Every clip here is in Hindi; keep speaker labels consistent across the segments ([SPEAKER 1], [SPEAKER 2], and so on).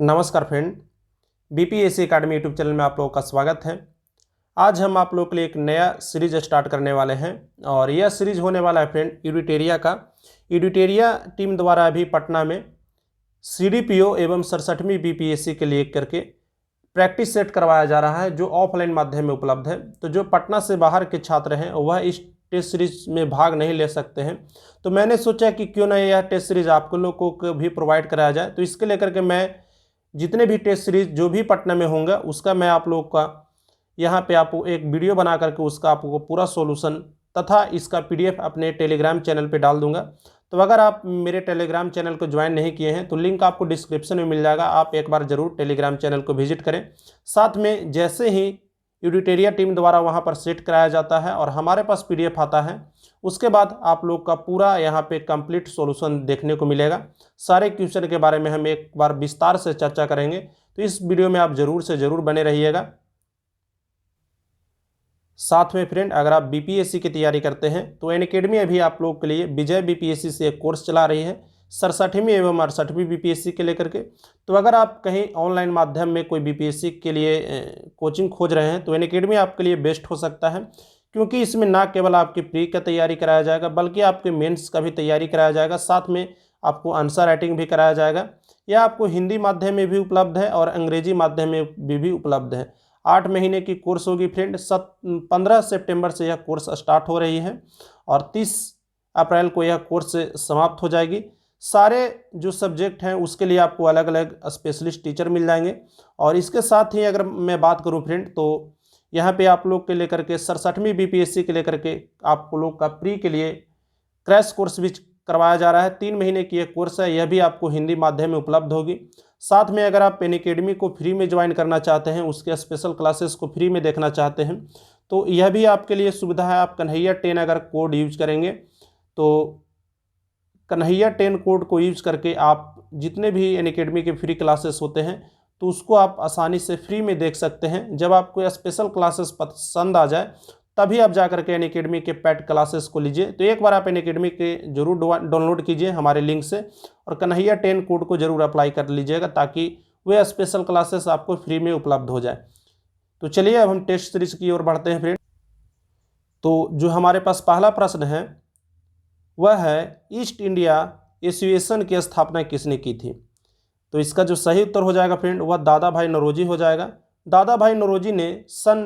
[SPEAKER 1] नमस्कार friend, BPSC academy YouTube channel में आप लोगों का स्वागत है। आज हम आप लोगों के लिए एक नया सीरीज स्टार्ट करने वाले हैं और यह सीरीज होने वाला है फ्रेंड एडिटेरिया का। एडिटेरिया टीम द्वारा अभी पटना में सीडीपीओ एवं 67वीं बीपीएससी के लिए करके प्रैक्टिस सेट करवाया जा रहा है जो ऑफलाइन माध्यम में उपलब्ध है। तो जो पटना से बाहर के छात्र हैं वह इस टेस्ट सीरीज में भाग नहीं ले सकते हैं, तो मैंने सोचा कि क्यों ना यह टेस्ट सीरीज आप लोगों को भी प्रोवाइड कराया जाए। तो इसके लेकर के मैं जितने भी टेस्ट सीरीज जो भी पटना में होंगे उसका मैं आप लोगों का यहाँ पे आपको एक वीडियो बना करके उसका आपको पूरा सॉल्यूशन तथा इसका पीडीएफ अपने टेलीग्राम चैनल पे डाल दूंगा। तो अगर आप मेरे टेलीग्राम चैनल को ज्वाइन नहीं किए हैं तो लिंक आपको डिस्क्रिप्शन में मिल जाएगा, आप एक बार ज़रूर टेलीग्राम चैनल को विजिट करें। साथ में जैसे ही एडिटेरिया टीम द्वारा वहाँ पर सेट कराया जाता है और हमारे पास पीडीएफ आता है, उसके बाद आप लोग का पूरा यहाँ पे कंप्लीट सॉल्यूशन देखने को मिलेगा। सारे क्वेश्चन के बारे में हम एक बार विस्तार से चर्चा करेंगे, तो इस वीडियो में आप ज़रूर से ज़रूर बने रहिएगा। साथ में फ्रेंड, अगर आप बीपीएससी की तैयारी करते हैं तो अनअकैडमी अभी आप लोगों के लिए विजय बीपीएससी से एक कोर्स चला रही है 67वीं एवं 68वीं बीपीएससी के लेकर के। तो अगर आप कहीं ऑनलाइन माध्यम में कोई बीपीएससी के लिए कोचिंग खोज रहे हैं तो अनअकैडमी आपके लिए बेस्ट हो सकता है, क्योंकि इसमें ना केवल आपकी प्री का तैयारी कराया जाएगा बल्कि आपके मेंस का भी तैयारी कराया जाएगा। साथ में आपको आंसर राइटिंग भी कराया जाएगा। यह आपको हिंदी माध्यम में भी उपलब्ध है और अंग्रेजी माध्यम में भी उपलब्ध है। 8 महीने की कोर्स होगी फ्रेंड। 15 सितंबर से यह कोर्स स्टार्ट हो रही है और 30 अप्रैल को यह कोर्स समाप्त हो जाएगी। सारे जो सब्जेक्ट हैं उसके लिए आपको अलग अलग स्पेशलिस्ट टीचर मिल जाएंगे। और इसके साथ ही अगर मैं बात करूं फ्रेंड, तो यहाँ पे आप लोग के लेकर के 67वीं बीपीएससी के लेकर के आप लोग का प्री के लिए क्रैश कोर्स भी करवाया जा रहा है। 3 महीने की एक कोर्स है, यह भी आपको हिंदी माध्यम में उपलब्ध होगी। साथ में अगर आप अनअकैडमी को फ्री में ज्वाइन करना चाहते हैं, उसके स्पेशल क्लासेस को फ्री में देखना चाहते हैं, तो यह भी आपके लिए सुविधा है। आप कन्हैया 10 अगर कोड यूज करेंगे तो कन्हैया 10 कोड को यूज करके आप जितने भी अनअकैडमी के फ्री क्लासेस होते हैं तो उसको आप आसानी से फ्री में देख सकते हैं। जब आपको स्पेशल क्लासेस पसंद आ जाए तभी आप जा करके अनअकैडमी के पेड क्लासेस को लीजिए। तो एक बार आप अनअकैडमी के जरूर डाउनलोड कीजिए हमारे लिंक से और कन्हैया 10 कोड को जरूर अप्लाई कर लीजिएगा ताकि वे स्पेशल क्लासेस आपको फ्री में उपलब्ध हो जाए। तो चलिए अब हम टेस्ट सीरीज की ओर बढ़ते हैं फ्रेंड। तो जो हमारे पास पहला प्रश्न है वह है, ईस्ट इंडिया एसोसिएशन की स्थापना किसने की थी? तो इसका जो सही उत्तर हो जाएगा फ्रेंड वह दादा भाई नौरोजी हो जाएगा। दादा भाई नौरोजी ने सन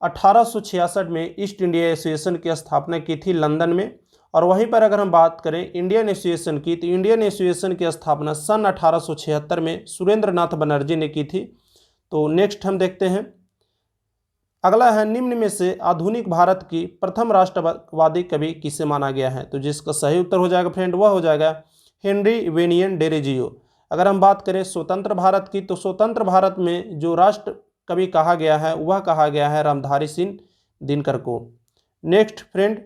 [SPEAKER 1] 1866 में ईस्ट इंडिया एसोसिएशन की स्थापना की थी लंदन में। और वहीं पर अगर हम बात करें इंडियन एसोसिएशन की, तो इंडियन एसोसिएशन की स्थापना सन 1876 में सुरेंद्र नाथ बनर्जी ने की थी। तो नेक्स्ट हम देखते हैं, अगला है, निम्न में से आधुनिक भारत की प्रथम राष्ट्रवादी कवि किसे माना गया है? तो जिसका सही उत्तर हो जाएगा फ्रेंड वह हो जाएगा हेनरी वेनियन डेरेजियो। अगर हम बात करें स्वतंत्र भारत की, तो स्वतंत्र भारत में जो राष्ट्र कवि कहा गया है वह कहा गया है रामधारी सिंह दिनकर को। नेक्स्ट फ्रेंड,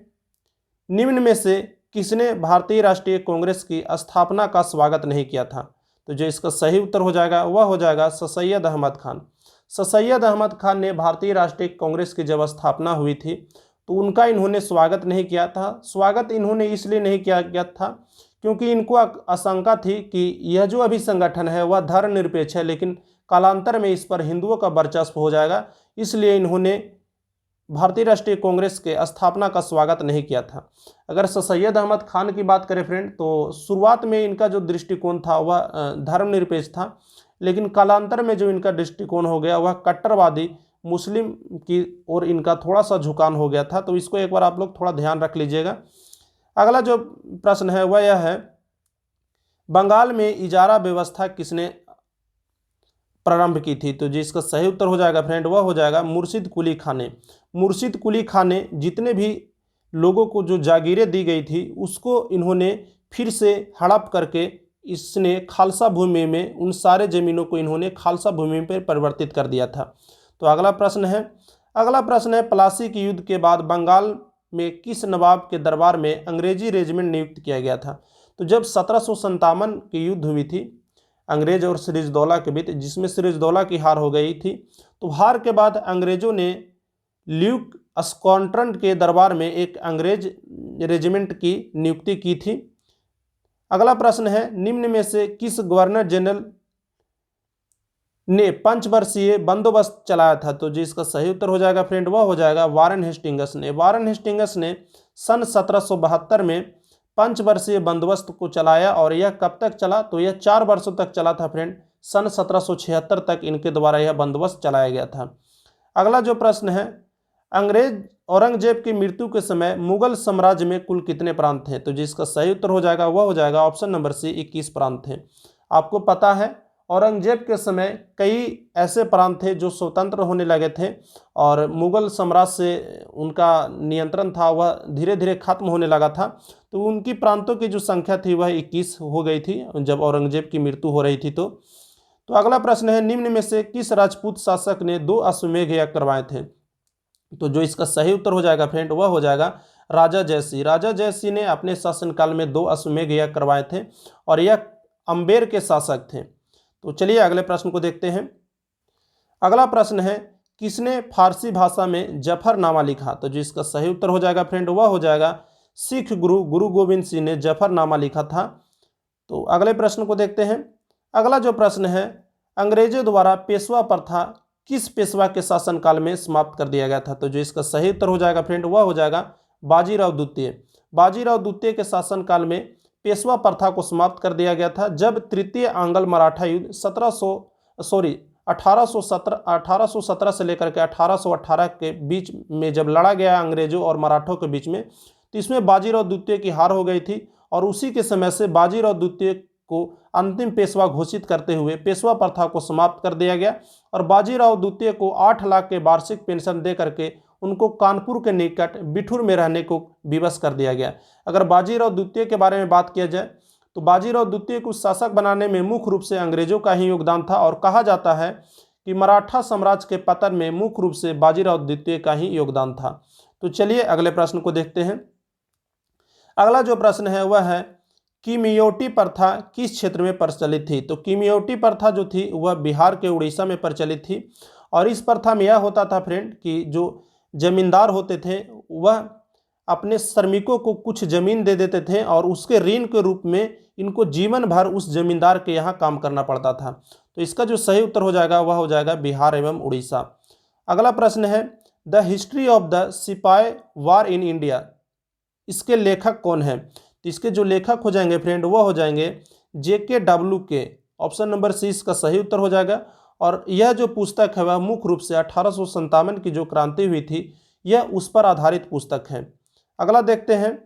[SPEAKER 1] निम्न में से किसने भारतीय राष्ट्रीय कांग्रेस की स्थापना का स्वागत नहीं किया था? तो जो इसका सही उत्तर हो जाएगा वह हो जाएगा सर सैयद अहमद खान। सर सैयद अहमद खान ने भारतीय राष्ट्रीय कांग्रेस की जब स्थापना हुई थी तो उनका इन्होंने स्वागत नहीं किया था। स्वागत इन्होंने इसलिए नहीं किया गया था क्योंकि इनको आशंका थी कि यह जो अभी संगठन है वह धर्मनिरपेक्ष है, लेकिन कालांतर में इस पर हिंदुओं का वर्चस्व हो जाएगा, इसलिए इन्होंने भारतीय राष्ट्रीय कांग्रेस के स्थापना का स्वागत नहीं किया था। अगर सर सैयद अहमद खान की बात करें फ्रेंड, तो शुरुआत में इनका जो दृष्टिकोण था वह धर्मनिरपेक्ष था, लेकिन कालांतर में जो इनका दृष्टिकोण हो गया वह कट्टरवादी मुस्लिम की ओर इनका थोड़ा सा झुकाव हो गया था। तो इसको एक बार आप लोग थोड़ा ध्यान रख लीजिएगा। अगला जो प्रश्न है वह यह है, बंगाल में इजारा व्यवस्था किसने प्रारंभ की थी? तो जिसका सही उत्तर हो जाएगा फ्रेंड वह हो जाएगा मुर्शिद कुली खान ने। मुर्शिद कुली खान ने जितने भी लोगों को जो जागीरें दी गई थी उसको इन्होंने फिर से हड़प करके इसने खालसा भूमि में उन सारे जमीनों को इन्होंने खालसा भूमि पर परिवर्तित कर दिया था। तो अगला प्रश्न है, प्लासी के युद्ध के बाद बंगाल में किस नवाब के दरबार में अंग्रेजी रेजिमेंट नियुक्त किया गया था? तो जब 1757 की युद्ध हुई थी अंग्रेज और सिराजदौला के बीच, जिसमें सिराजदौला की हार हो गई थी, तो हार के बाद अंग्रेजों ने ल्यूक स्क्वाड्रन के दरबार में एक अंग्रेज रेजिमेंट की नियुक्ति की थी। अगला प्रश्न है, निम्न में से किस गवर्नर जनरल ने पंचवर्षीय बंदोबस्त चलाया था? तो जी इसका सही उत्तर हो जाएगा फ्रेंड, वह हो जाएगा वारेन हेस्टिंगस ने। वारेन हेस्टिंगस ने सन 1772 में पंचवर्षीय बंदोबस्त को चलाया, और यह कब तक चला? तो यह 4 वर्षों तक चला था फ्रेंड। सन 1776 तक इनके द्वारा यह बंदोबस्त चलाया गया था। अगला जो प्रश्न है, अंग्रेज औरंगजेब की मृत्यु के समय मुगल साम्राज्य में कुल कितने प्रांत थे? तो जिसका सही उत्तर हो जाएगा वह हो जाएगा ऑप्शन नंबर सी, 21 प्रांत थे। आपको पता है औरंगजेब के समय कई ऐसे प्रांत थे जो स्वतंत्र होने लगे थे, और मुगल साम्राज्य से उनका नियंत्रण था वह धीरे धीरे खत्म होने लगा था। तो उनकी प्रांतों की जो संख्या थी वह 21 हो गई थी जब औरंगजेब की मृत्यु हो रही थी। तो अगला प्रश्न है, निम्न में से किस राजपूत शासक ने 2 अश्वमेध यज्ञ करवाए थे? तो जो इसका सही उत्तर हो जाएगा फ्रेंड वह हो जाएगा राजा जयसिंह। राजा जयसिंह ने अपने शासनकाल में 2 अश्वमेध यज्ञ करवाए थे, और यह अंबेर के शासक थे। तो चलिए अगले प्रश्न को देखते हैं। अगला प्रश्न है, किसने फारसी भाषा में जफरनामा लिखा? तो जो इसका सही उत्तर हो जाएगा फ्रेंड वह हो जाएगा सिख गुरु गुरु गोविंद सिंह ने जफरनामा लिखा था। तो अगले प्रश्न को देखते हैं। अगला जो प्रश्न है, अंग्रेजों द्वारा पेशवा प्रथा किस पेशवा के शासनकाल में समाप्त कर दिया गया था? तो जो इसका सही उत्तर हो जाएगा फ्रेंड वह हो जाएगा बाजीराव द्वितीय। बाजीराव द्वितीय के शासनकाल में पेशवा प्रथा को समाप्त कर दिया गया था, जब तृतीय आंग्ल मराठा युद्ध 1817 से लेकर के 1818 के बीच में जब लड़ा गया अंग्रेजों और मराठों के बीच में, तो इसमें बाजीराव द्वितीय की हार हो गई थी, और उसी के समय से बाजीराव द्वितीय को अंतिम पेशवा घोषित करते हुए पेशवा प्रथा को समाप्त कर दिया गया, और बाजीराव द्वितीय को 8 लाख के वार्षिक पेंशन दे करके उनको कानपुर के निकट बिठूर में रहने को विवश कर दिया गया। अगर बाजीराव द्वितीय के बारे में बात किया जाए तो बाजीराव द्वितीय को शासक बनाने में मुख्य रूप से अंग्रेजों का ही योगदान था, और कहा जाता है कि मराठा साम्राज्य के पतन में मुख्य रूप से बाजीराव द्वितीय का ही योगदान था। तो चलिए अगले प्रश्न को देखते हैं। अगला जो प्रश्न है वह है, किमियोटी प्रथा किस क्षेत्र में प्रचलित थी? तो किमियोटी प्रथा जो थी वह बिहार के उड़ीसा में प्रचलित थी, और इस प्रथा में यह होता था फ्रेंड कि जो जमींदार होते थे वह अपने श्रमिकों को कुछ जमीन दे देते थे, और उसके ऋण के रूप में इनको जीवन भर उस जमींदार के यहाँ काम करना पड़ता था। तो इसका जो सही उत्तर हो जाएगा वह हो जाएगा बिहार एवं उड़ीसा। अगला प्रश्न है, द हिस्ट्री ऑफ द सिपाही वार इन इंडिया, इसके लेखक कौन है? तो इसके जो लेखक हो जाएंगे फ्रेंड वो हो जाएंगे JKW। ऑप्शन नंबर सी इसका सही उत्तर हो जाएगा, और यह जो पुस्तक है वह मुख्य रूप से 1857 की जो क्रांति हुई थी यह उस पर आधारित पुस्तक है। अगला देखते हैं,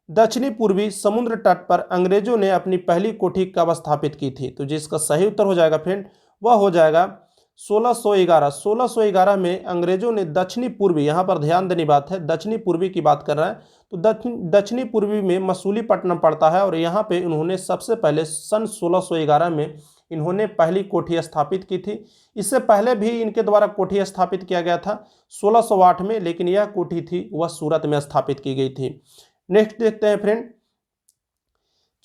[SPEAKER 1] दक्षिणी पूर्वी समुद्र तट पर अंग्रेजों ने अपनी पहली कोठी कब स्थापित की थी? तो जिसका सही उत्तर हो जाएगा फ्रेंड वह हो जाएगा 1611। 1611 में अंग्रेजों ने दक्षिणी पूर्वी, यहाँ पर ध्यान देने बात है दक्षिणी पूर्वी की बात कर रहा है, तो दक्षिणी पूर्वी में मसूलीपट्टनम पड़ता है, और यहाँ पे इन्होंने सबसे पहले सन 1611 में इन्होंने पहली कोठी स्थापित की थी। इससे पहले भी इनके द्वारा कोठी स्थापित किया गया था 1608 में, लेकिन यह कोठी थी वह सूरत में स्थापित की गई थी। नेक्स्ट देखते हैं फ्रेंड,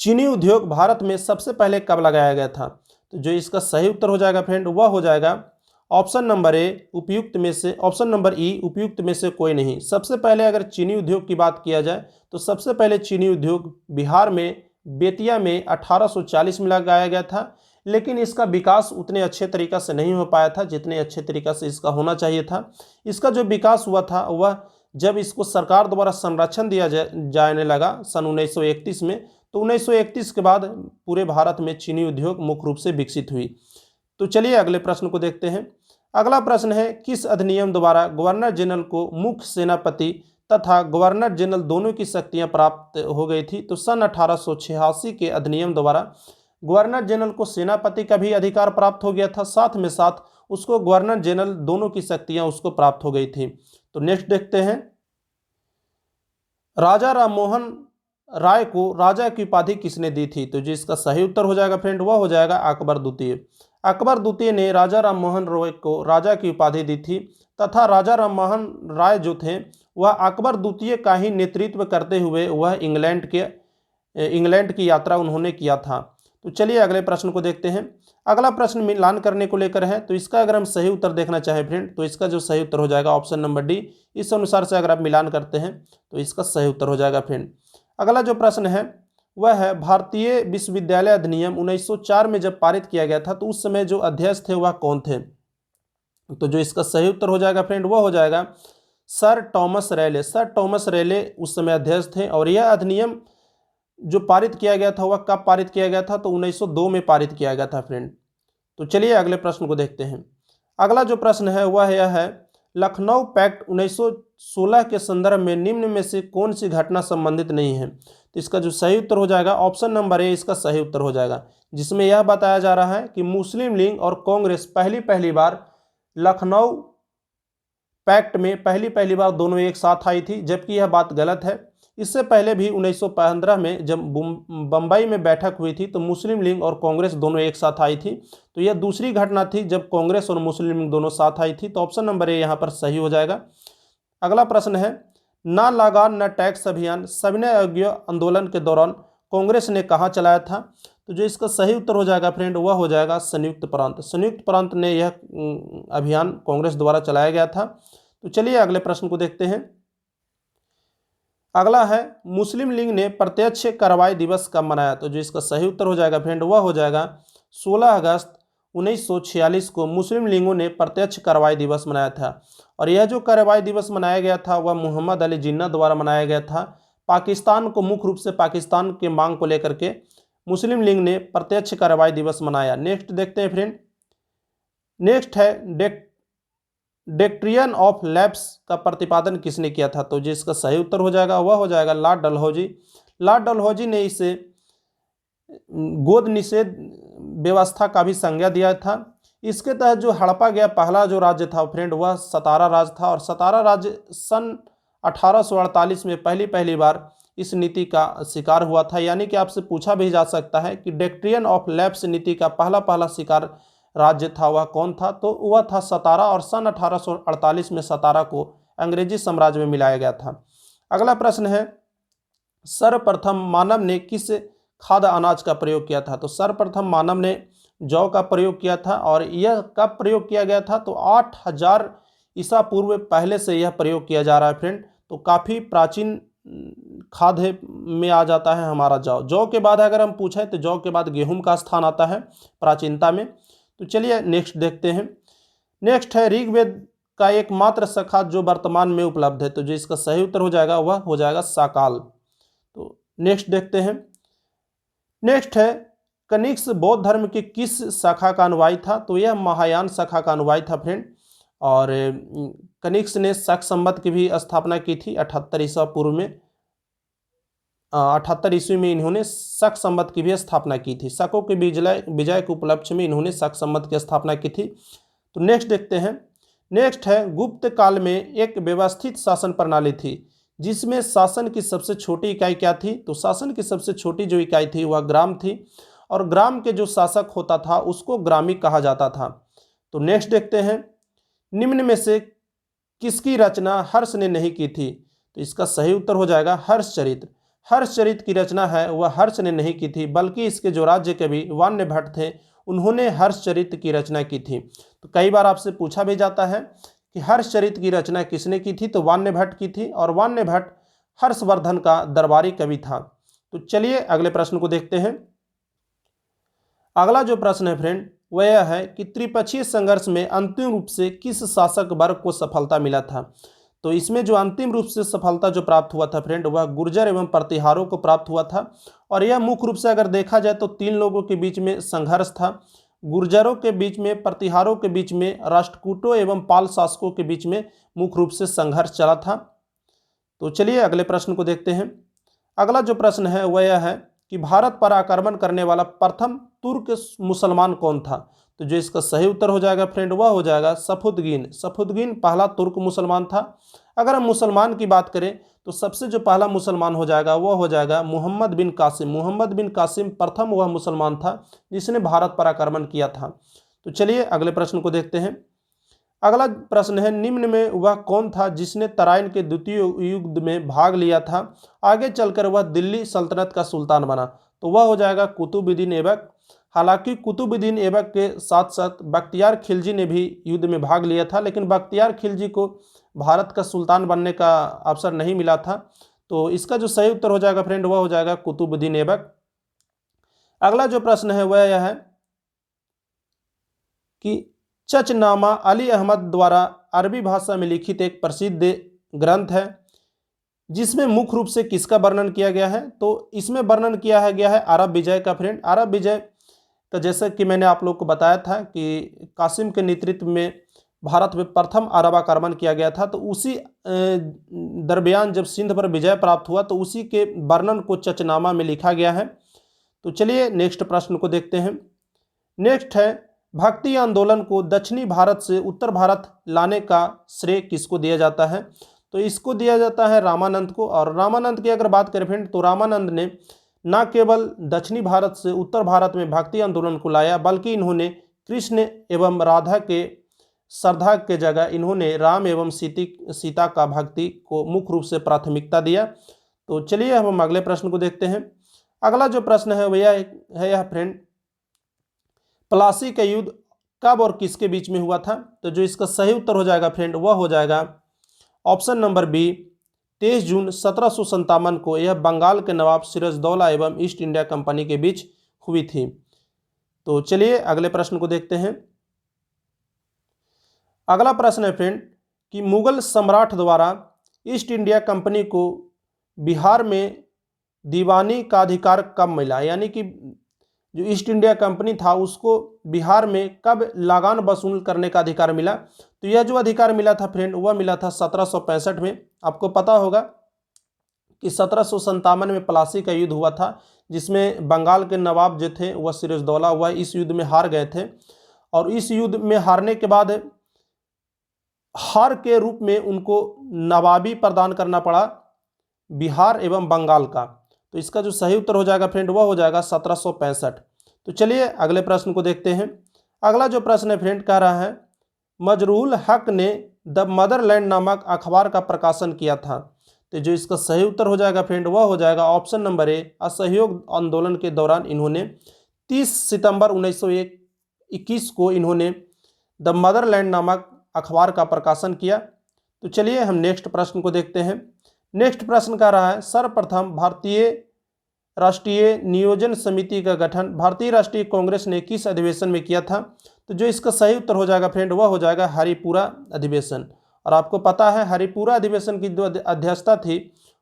[SPEAKER 1] चीनी उद्योग भारत में सबसे पहले कब लगाया गया था? तो जो इसका सही उत्तर हो जाएगा फ्रेंड वह हो जाएगा ऑप्शन नंबर ए, उपयुक्त में से, ऑप्शन नंबर ई, उपयुक्त में से कोई नहीं। सबसे पहले अगर चीनी उद्योग की बात किया जाए तो सबसे पहले चीनी उद्योग बिहार में बेतिया में 1840 में लगाया गया था, लेकिन इसका विकास उतने अच्छे तरीक़ा से नहीं हो पाया था जितने अच्छे तरीक़ा से इसका होना चाहिए था। इसका जो विकास हुआ था वह जब इसको सरकार द्वारा संरक्षण दिया जाने लगा सन 1931 में, तो 1931 के बाद पूरे भारत में चीनी उद्योग मुख्य रूप से विकसित हुई। तो चलिए अगले प्रश्न को देखते हैं। अगला प्रश्न है, किस अधिनियम द्वारा गवर्नर जनरल को मुख्य सेनापति तथा गवर्नर जनरल दोनों की शक्तियां प्राप्त हो गई थी? तो सन 1886 के अधिनियम द्वारा गवर्नर जनरल को सेनापति का भी अधिकार प्राप्त हो गया था, साथ में साथ उसको गवर्नर जनरल दोनों की शक्तियां उसको प्राप्त हो गई थी। तो नेक्स्ट देखते हैं, राजा राममोहन राय को राजा की उपाधि किसने दी थी? तो जिसका सही उत्तर हो जाएगा फ्रेंड वह हो जाएगा अकबर द्वितीय। अकबर द्वितीय ने राजा राममोहन राय को राजा की उपाधि दी थी, तथा राजा राममोहन राय जो थे वह अकबर द्वितीय का ही नेतृत्व करते हुए वह इंग्लैंड की यात्रा उन्होंने किया था। तो चलिए अगले प्रश्न को देखते हैं। अगला प्रश्न मिलान करने को लेकर है, तो इसका अगर हम सही उत्तर देखना चाहें फ्रेंड तो इसका जो सही उत्तर हो जाएगा ऑप्शन नंबर डी। इस अनुसार से अगर आप मिलान करते हैं तो इसका सही उत्तर हो जाएगा फ्रेंड। अगला जो प्रश्न है वह है भारतीय विश्वविद्यालय अधिनियम 1904 में जब पारित किया गया था तो उस समय जो अध्यक्ष थे वह कौन थे? तो जो इसका सही उत्तर हो जाएगा फ्रेंड वह हो जाएगा सर टॉमस रेले। सर टॉमस रेले उस समय अध्यक्ष थे। और यह अधिनियम जो पारित किया गया था वह कब पारित किया गया था? तो 1902 में पारित किया गया था फ्रेंड। तो चलिए अगले प्रश्न को देखते हैं। अगला जो प्रश्न है वह यह है, लखनऊ पैक्ट 1916 के संदर्भ में निम्न में से कौन सी घटना संबंधित नहीं है? तो इसका जो सही उत्तर हो जाएगा ऑप्शन नंबर ए इसका सही उत्तर हो जाएगा, जिसमें यह बताया जा रहा है कि मुस्लिम लीग और कांग्रेस पहली बार लखनऊ पैक्ट में पहली बार दोनों एक साथ आई थी, जबकि यह बात गलत है। इससे पहले भी 1915 में जब बम्बई में बैठक हुई थी तो मुस्लिम लीग और कांग्रेस दोनों एक साथ आई थी। तो यह दूसरी घटना थी जब कांग्रेस और मुस्लिम लीग दोनों साथ आई थी। तो ऑप्शन नंबर ए यहाँ पर सही हो जाएगा। अगला प्रश्न है, ना लगान न टैक्स अभियान सविनय अवज्ञा आंदोलन के दौरान कांग्रेस ने कहाँ चलाया था? तो जो इसका सही उत्तर हो जाएगा फ्रेंड वह हो जाएगा संयुक्त प्रांत। संयुक्त प्रांत ने यह अभियान कांग्रेस द्वारा चलाया गया था। तो चलिए अगले प्रश्न को देखते हैं। अगला है, मुस्लिम लीग ने प्रत्यक्ष कार्रवाई दिवस कब मनाया? तो जो इसका सही उत्तर हो जाएगा फ्रेंड वह हो जाएगा 16 अगस्त 1946 को मुस्लिम लीगों ने प्रत्यक्ष कार्रवाई दिवस मनाया था। और यह जो कार्रवाई दिवस मनाया गया था वह मोहम्मद अली जिन्ना द्वारा मनाया गया था। पाकिस्तान को मुख्य रूप से पाकिस्तान के मांग को लेकर के मुस्लिम लीग ने प्रत्यक्ष कार्रवाई दिवस मनाया। नेक्स्ट देखते हैं फ्रेंड। नेक्स्ट है, डॉक्ट्रिन ऑफ लैप्स का प्रतिपादन किसने किया था? तो जिसका सही उत्तर हो जाएगा वह हो जाएगा लॉर्ड डलहौजी। लॉर्ड डलहौजी ने इसे गोद निषेध व्यवस्था का भी संज्ञा दिया था। इसके तहत जो हड़पा गया पहला जो राज्य था फ्रेंड वह सतारा राज्य था। और सतारा राज्य सन 1848 में पहली बार इस नीति का शिकार हुआ था। यानी कि आपसे पूछा भी जा सकता है कि डॉक्ट्रिन ऑफ लैप्स नीति का पहला शिकार राज्य था वह कौन था? तो वह था सतारा। और सन 1848 में सतारा को अंग्रेजी साम्राज्य में मिलाया गया था। अगला प्रश्न है, सर्वप्रथम मानव ने किस खाद्य अनाज का प्रयोग किया था? तो सर्वप्रथम मानव ने जौ का प्रयोग किया था। और यह कब प्रयोग किया गया था? तो 8000 ईसा पूर्व पहले से यह प्रयोग किया जा रहा है फ्रेंड। तो काफ़ी प्राचीन खाद्य में आ जाता है हमारा जौ। जौ के बाद अगर हम पूछें तो जौ के बाद गेहूं का स्थान आता है प्राचीनता में। तो चलिए नेक्स्ट देखते हैं। नेक्स्ट है, ऋग्वेद का एकमात्र शाखा जो वर्तमान में उपलब्ध है। तो जो इसका सही उत्तर हो जाएगा वह हो जाएगा साकाल। तो नेक्स्ट देखते हैं। नेक्स्ट है, कनिष्क बौद्ध धर्म के किस शाखा का अनुयायी था? तो यह महायान शाखा का अनुयायी था फ्रेंड। और कनिष्क ने शक संवत की भी स्थापना की थी 78 ईसा पूर्व में। 78 ईस्वी में इन्होंने शक संवत की भी स्थापना की थी। शकों के विजय के उपलक्ष्य में इन्होंने शक संवत की स्थापना की थी। तो नेक्स्ट देखते हैं। नेक्स्ट है, गुप्त काल में एक व्यवस्थित शासन प्रणाली थी जिसमें शासन की सबसे छोटी इकाई क्या थी? तो शासन की सबसे छोटी जो इकाई थी वह ग्राम थी। और ग्राम के जो शासक होता था उसको ग्रामी कहा जाता था। तो नेक्स्ट देखते हैं, निम्न में से किसकी रचना हर्ष ने नहीं की थी? तो इसका सही उत्तर हो जाएगा हर्षचरित। हर्षचरित की रचना है वह हर्ष ने नहीं की थी, बल्कि इसके जो राज्य कवि वाण्य भट्ट थे उन्होंने हर्षचरित की रचना की थी। तो कई बार आपसे पूछा भी जाता है कि हर्षचरित की रचना किसने की थी? तो वाण्य भट्ट की थी। और वाण्य भट्ट हर्षवर्धन का दरबारी कवि था। तो चलिए अगले प्रश्न को देखते हैं। अगला जो प्रश्न है फ्रेंड वह यह है कि त्रिपक्षीय संघर्ष में अंतिम रूप से किस शासक वर्ग को सफलता मिला था? तो इसमें जो अंतिम रूप से सफलता जो प्राप्त हुआ था फ्रेंड वह गुर्जर एवं प्रतिहारों को प्राप्त हुआ था। और यह मुख्य रूप से अगर देखा जाए तो 3 लोगों के बीच में संघर्ष था। गुर्जरों के बीच में, प्रतिहारों के बीच में, राष्ट्रकूटों एवं पाल शासकों के बीच में मुख्य रूप से संघर्ष चला था। तो चलिए अगले प्रश्न को देखते हैं। अगला जो प्रश्न है वह यह है कि भारत पर आक्रमण करने वाला प्रथम तुर्क मुसलमान कौन था? तो जो इसका सही उत्तर हो जाएगा फ्रेंड वह हो जाएगा सफुद्दीन। सफुद्दीन पहला तुर्क मुसलमान था। अगर हम मुसलमान की बात करें तो सबसे जो पहला मुसलमान हो जाएगा वह हो जाएगा मोहम्मद बिन कासिम। मोहम्मद बिन कासिम प्रथम वह मुसलमान था जिसने भारत पर आक्रमण किया था। तो चलिए अगले प्रश्न को देखते हैं। अगला प्रश्न है, निम्न में वह कौन था जिसने तराइन के द्वितीय युद्ध में भाग लिया था, आगे चलकर वह दिल्ली सल्तनत का सुल्तान बना? तो वह हो जाएगा कुतुबुद्दीन ऐबक। हालांकि कुतुबुद्दीन ऐबक के साथ साथ बख्तियार खिलजी ने भी युद्ध में भाग लिया था, लेकिन बख्तियार खिलजी को भारत का सुल्तान बनने का अवसर नहीं मिला था। तो इसका जो सही उत्तर हो जाएगा फ्रेंड वह हो जाएगा कुतुबुद्दीन ऐबक। अगला जो प्रश्न है वह यह है कि चचनामा अली अहमद द्वारा अरबी भाषा में लिखित एक प्रसिद्ध ग्रंथ है जिसमें मुख्य रूप से किसका वर्णन किया गया है। तो इसमें वर्णन किया गया है अरब विजय का फ्रेंड। अरब विजय का जैसे कि मैंने आप लोग को बताया था कि कासिम के नेतृत्व में भारत में प्रथम अरब आक्रमण किया गया था, तो उसी दरमियान जब सिंध पर विजय प्राप्त हुआ तो उसी के वर्णन को चचनामा में लिखा गया है। तो चलिए नेक्स्ट प्रश्न को देखते हैं। नेक्स्ट है भक्ति आंदोलन को दक्षिणी भारत से उत्तर भारत लाने का श्रेय किसको दिया जाता है। तो इसको दिया जाता है रामानंद को। और रामानंद की अगर बात करें फ्रेंड तो रामानंद ने न केवल दक्षिणी भारत से उत्तर भारत में भक्ति आंदोलन को लाया बल्कि इन्होंने कृष्ण एवं राधा के श्रद्धा के जगह इन्होंने राम एवं सीता का भक्ति को मुख्य रूप से प्राथमिकता दिया। तो चलिए अब हम अगले प्रश्न को देखते हैं। अगला जो प्रश्न है वह है यह फ्रेंड, प्लासी का युद्ध कब और किसके बीच में हुआ था। तो जो इसका सही उत्तर हो जाएगा फ्रेंड वह हो जाएगा ऑप्शन नंबर बी 23 जून 1757 को। यह बंगाल के नवाब सिराजदौला एवं ईस्ट इंडिया कंपनी के बीच हुई थी। तो चलिए अगले प्रश्न को देखते हैं। अगला प्रश्न है फ्रेंड कि मुगल सम्राट द्वारा ईस्ट इंडिया कंपनी को बिहार में दीवानी का अधिकार कब मिला, यानी कि जो ईस्ट इंडिया कंपनी था उसको बिहार में कब लगान वसूल करने का अधिकार मिला। तो यह जो अधिकार मिला था फ्रेंड वह मिला था 1765 में। आपको पता होगा कि 1757 में प्लासी का युद्ध हुआ था जिसमें बंगाल के नवाब जो थे वह सिराजदौला वह इस युद्ध में हार गए थे। और इस युद्ध में हारने के बाद हार के रूप में उनको नवाबी प्रदान करना पड़ा बिहार एवं बंगाल का। तो इसका जो सही उत्तर हो जाएगा फ्रेंड वह हो जाएगा 1765। तो चलिए अगले प्रश्न को देखते हैं। अगला जो प्रश्न है फ्रेंड कह रहा है मजरूल हक ने द मदरलैंड नामक अखबार का प्रकाशन किया था। तो जो इसका सही उत्तर हो जाएगा फ्रेंड वह हो जाएगा ऑप्शन नंबर ए। असहयोग आंदोलन के दौरान इन्होंने 30 सितंबर 1921 को इन्होंने द मदरलैंड नामक अखबार का प्रकाशन किया। तो चलिए हम नेक्स्ट प्रश्न को देखते हैं। नेक्स्ट प्रश्न कह रहा है सर्वप्रथम भारतीय राष्ट्रीय नियोजन समिति का गठन भारतीय राष्ट्रीय कांग्रेस ने किस अधिवेशन में किया था। तो जो इसका सही उत्तर हो जाएगा फ्रेंड वह हो जाएगा हरिपुरा अधिवेशन। और आपको पता है हरिपुरा अधिवेशन की जो अध्यक्षता थी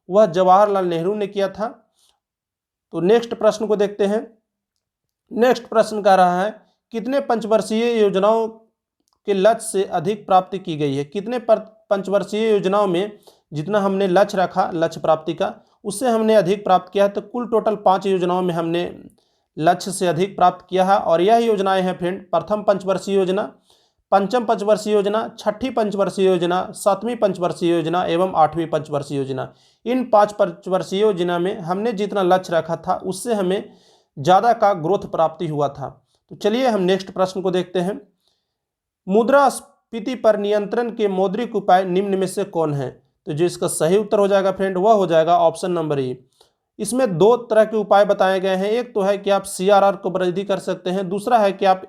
[SPEAKER 1] वह जवाहरलाल नेहरू ने किया था। तो नेक्स्ट प्रश्न को देखते हैं। नेक्स्ट प्रश्न कह रहा है कितने पंचवर्षीय योजनाओं के लक्ष्य से अधिक प्राप्ति की गई है। कितने पंचवर्षीय योजनाओं में जितना हमने लक्ष्य रखा लक्ष्य प्राप्ति का उससे हमने अधिक प्राप्त किया है। तो कुल टोटल 5 योजनाओं में हमने लक्ष्य से अधिक प्राप्त किया है। और यह योजनाएं हैं फ्रेंड प्रथम पंचवर्षीय योजना, पंचम पंचवर्षीय योजना, छठी पंचवर्षीय योजना, 7वीं पंचवर्षीय योजना एवं 8वीं पंचवर्षीय योजना। इन 5 पंचवर्षीय योजना में हमने जितना लक्ष्य रखा था उससे हमें ज़्यादा का ग्रोथ प्राप्ति हुआ था। तो चलिए हम नेक्स्ट प्रश्न को देखते हैं। मुद्रास्फीति पर नियंत्रण के मौद्रिक उपाय निम्न में से कौन है। तो जो इसका सही उत्तर हो जाएगा फ्रेंड वह हो जाएगा ऑप्शन नंबर ए। इसमें 2 तरह के उपाय बताए गए हैं। एक तो है कि आप CRR को वृद्धि कर सकते हैं, दूसरा है कि आप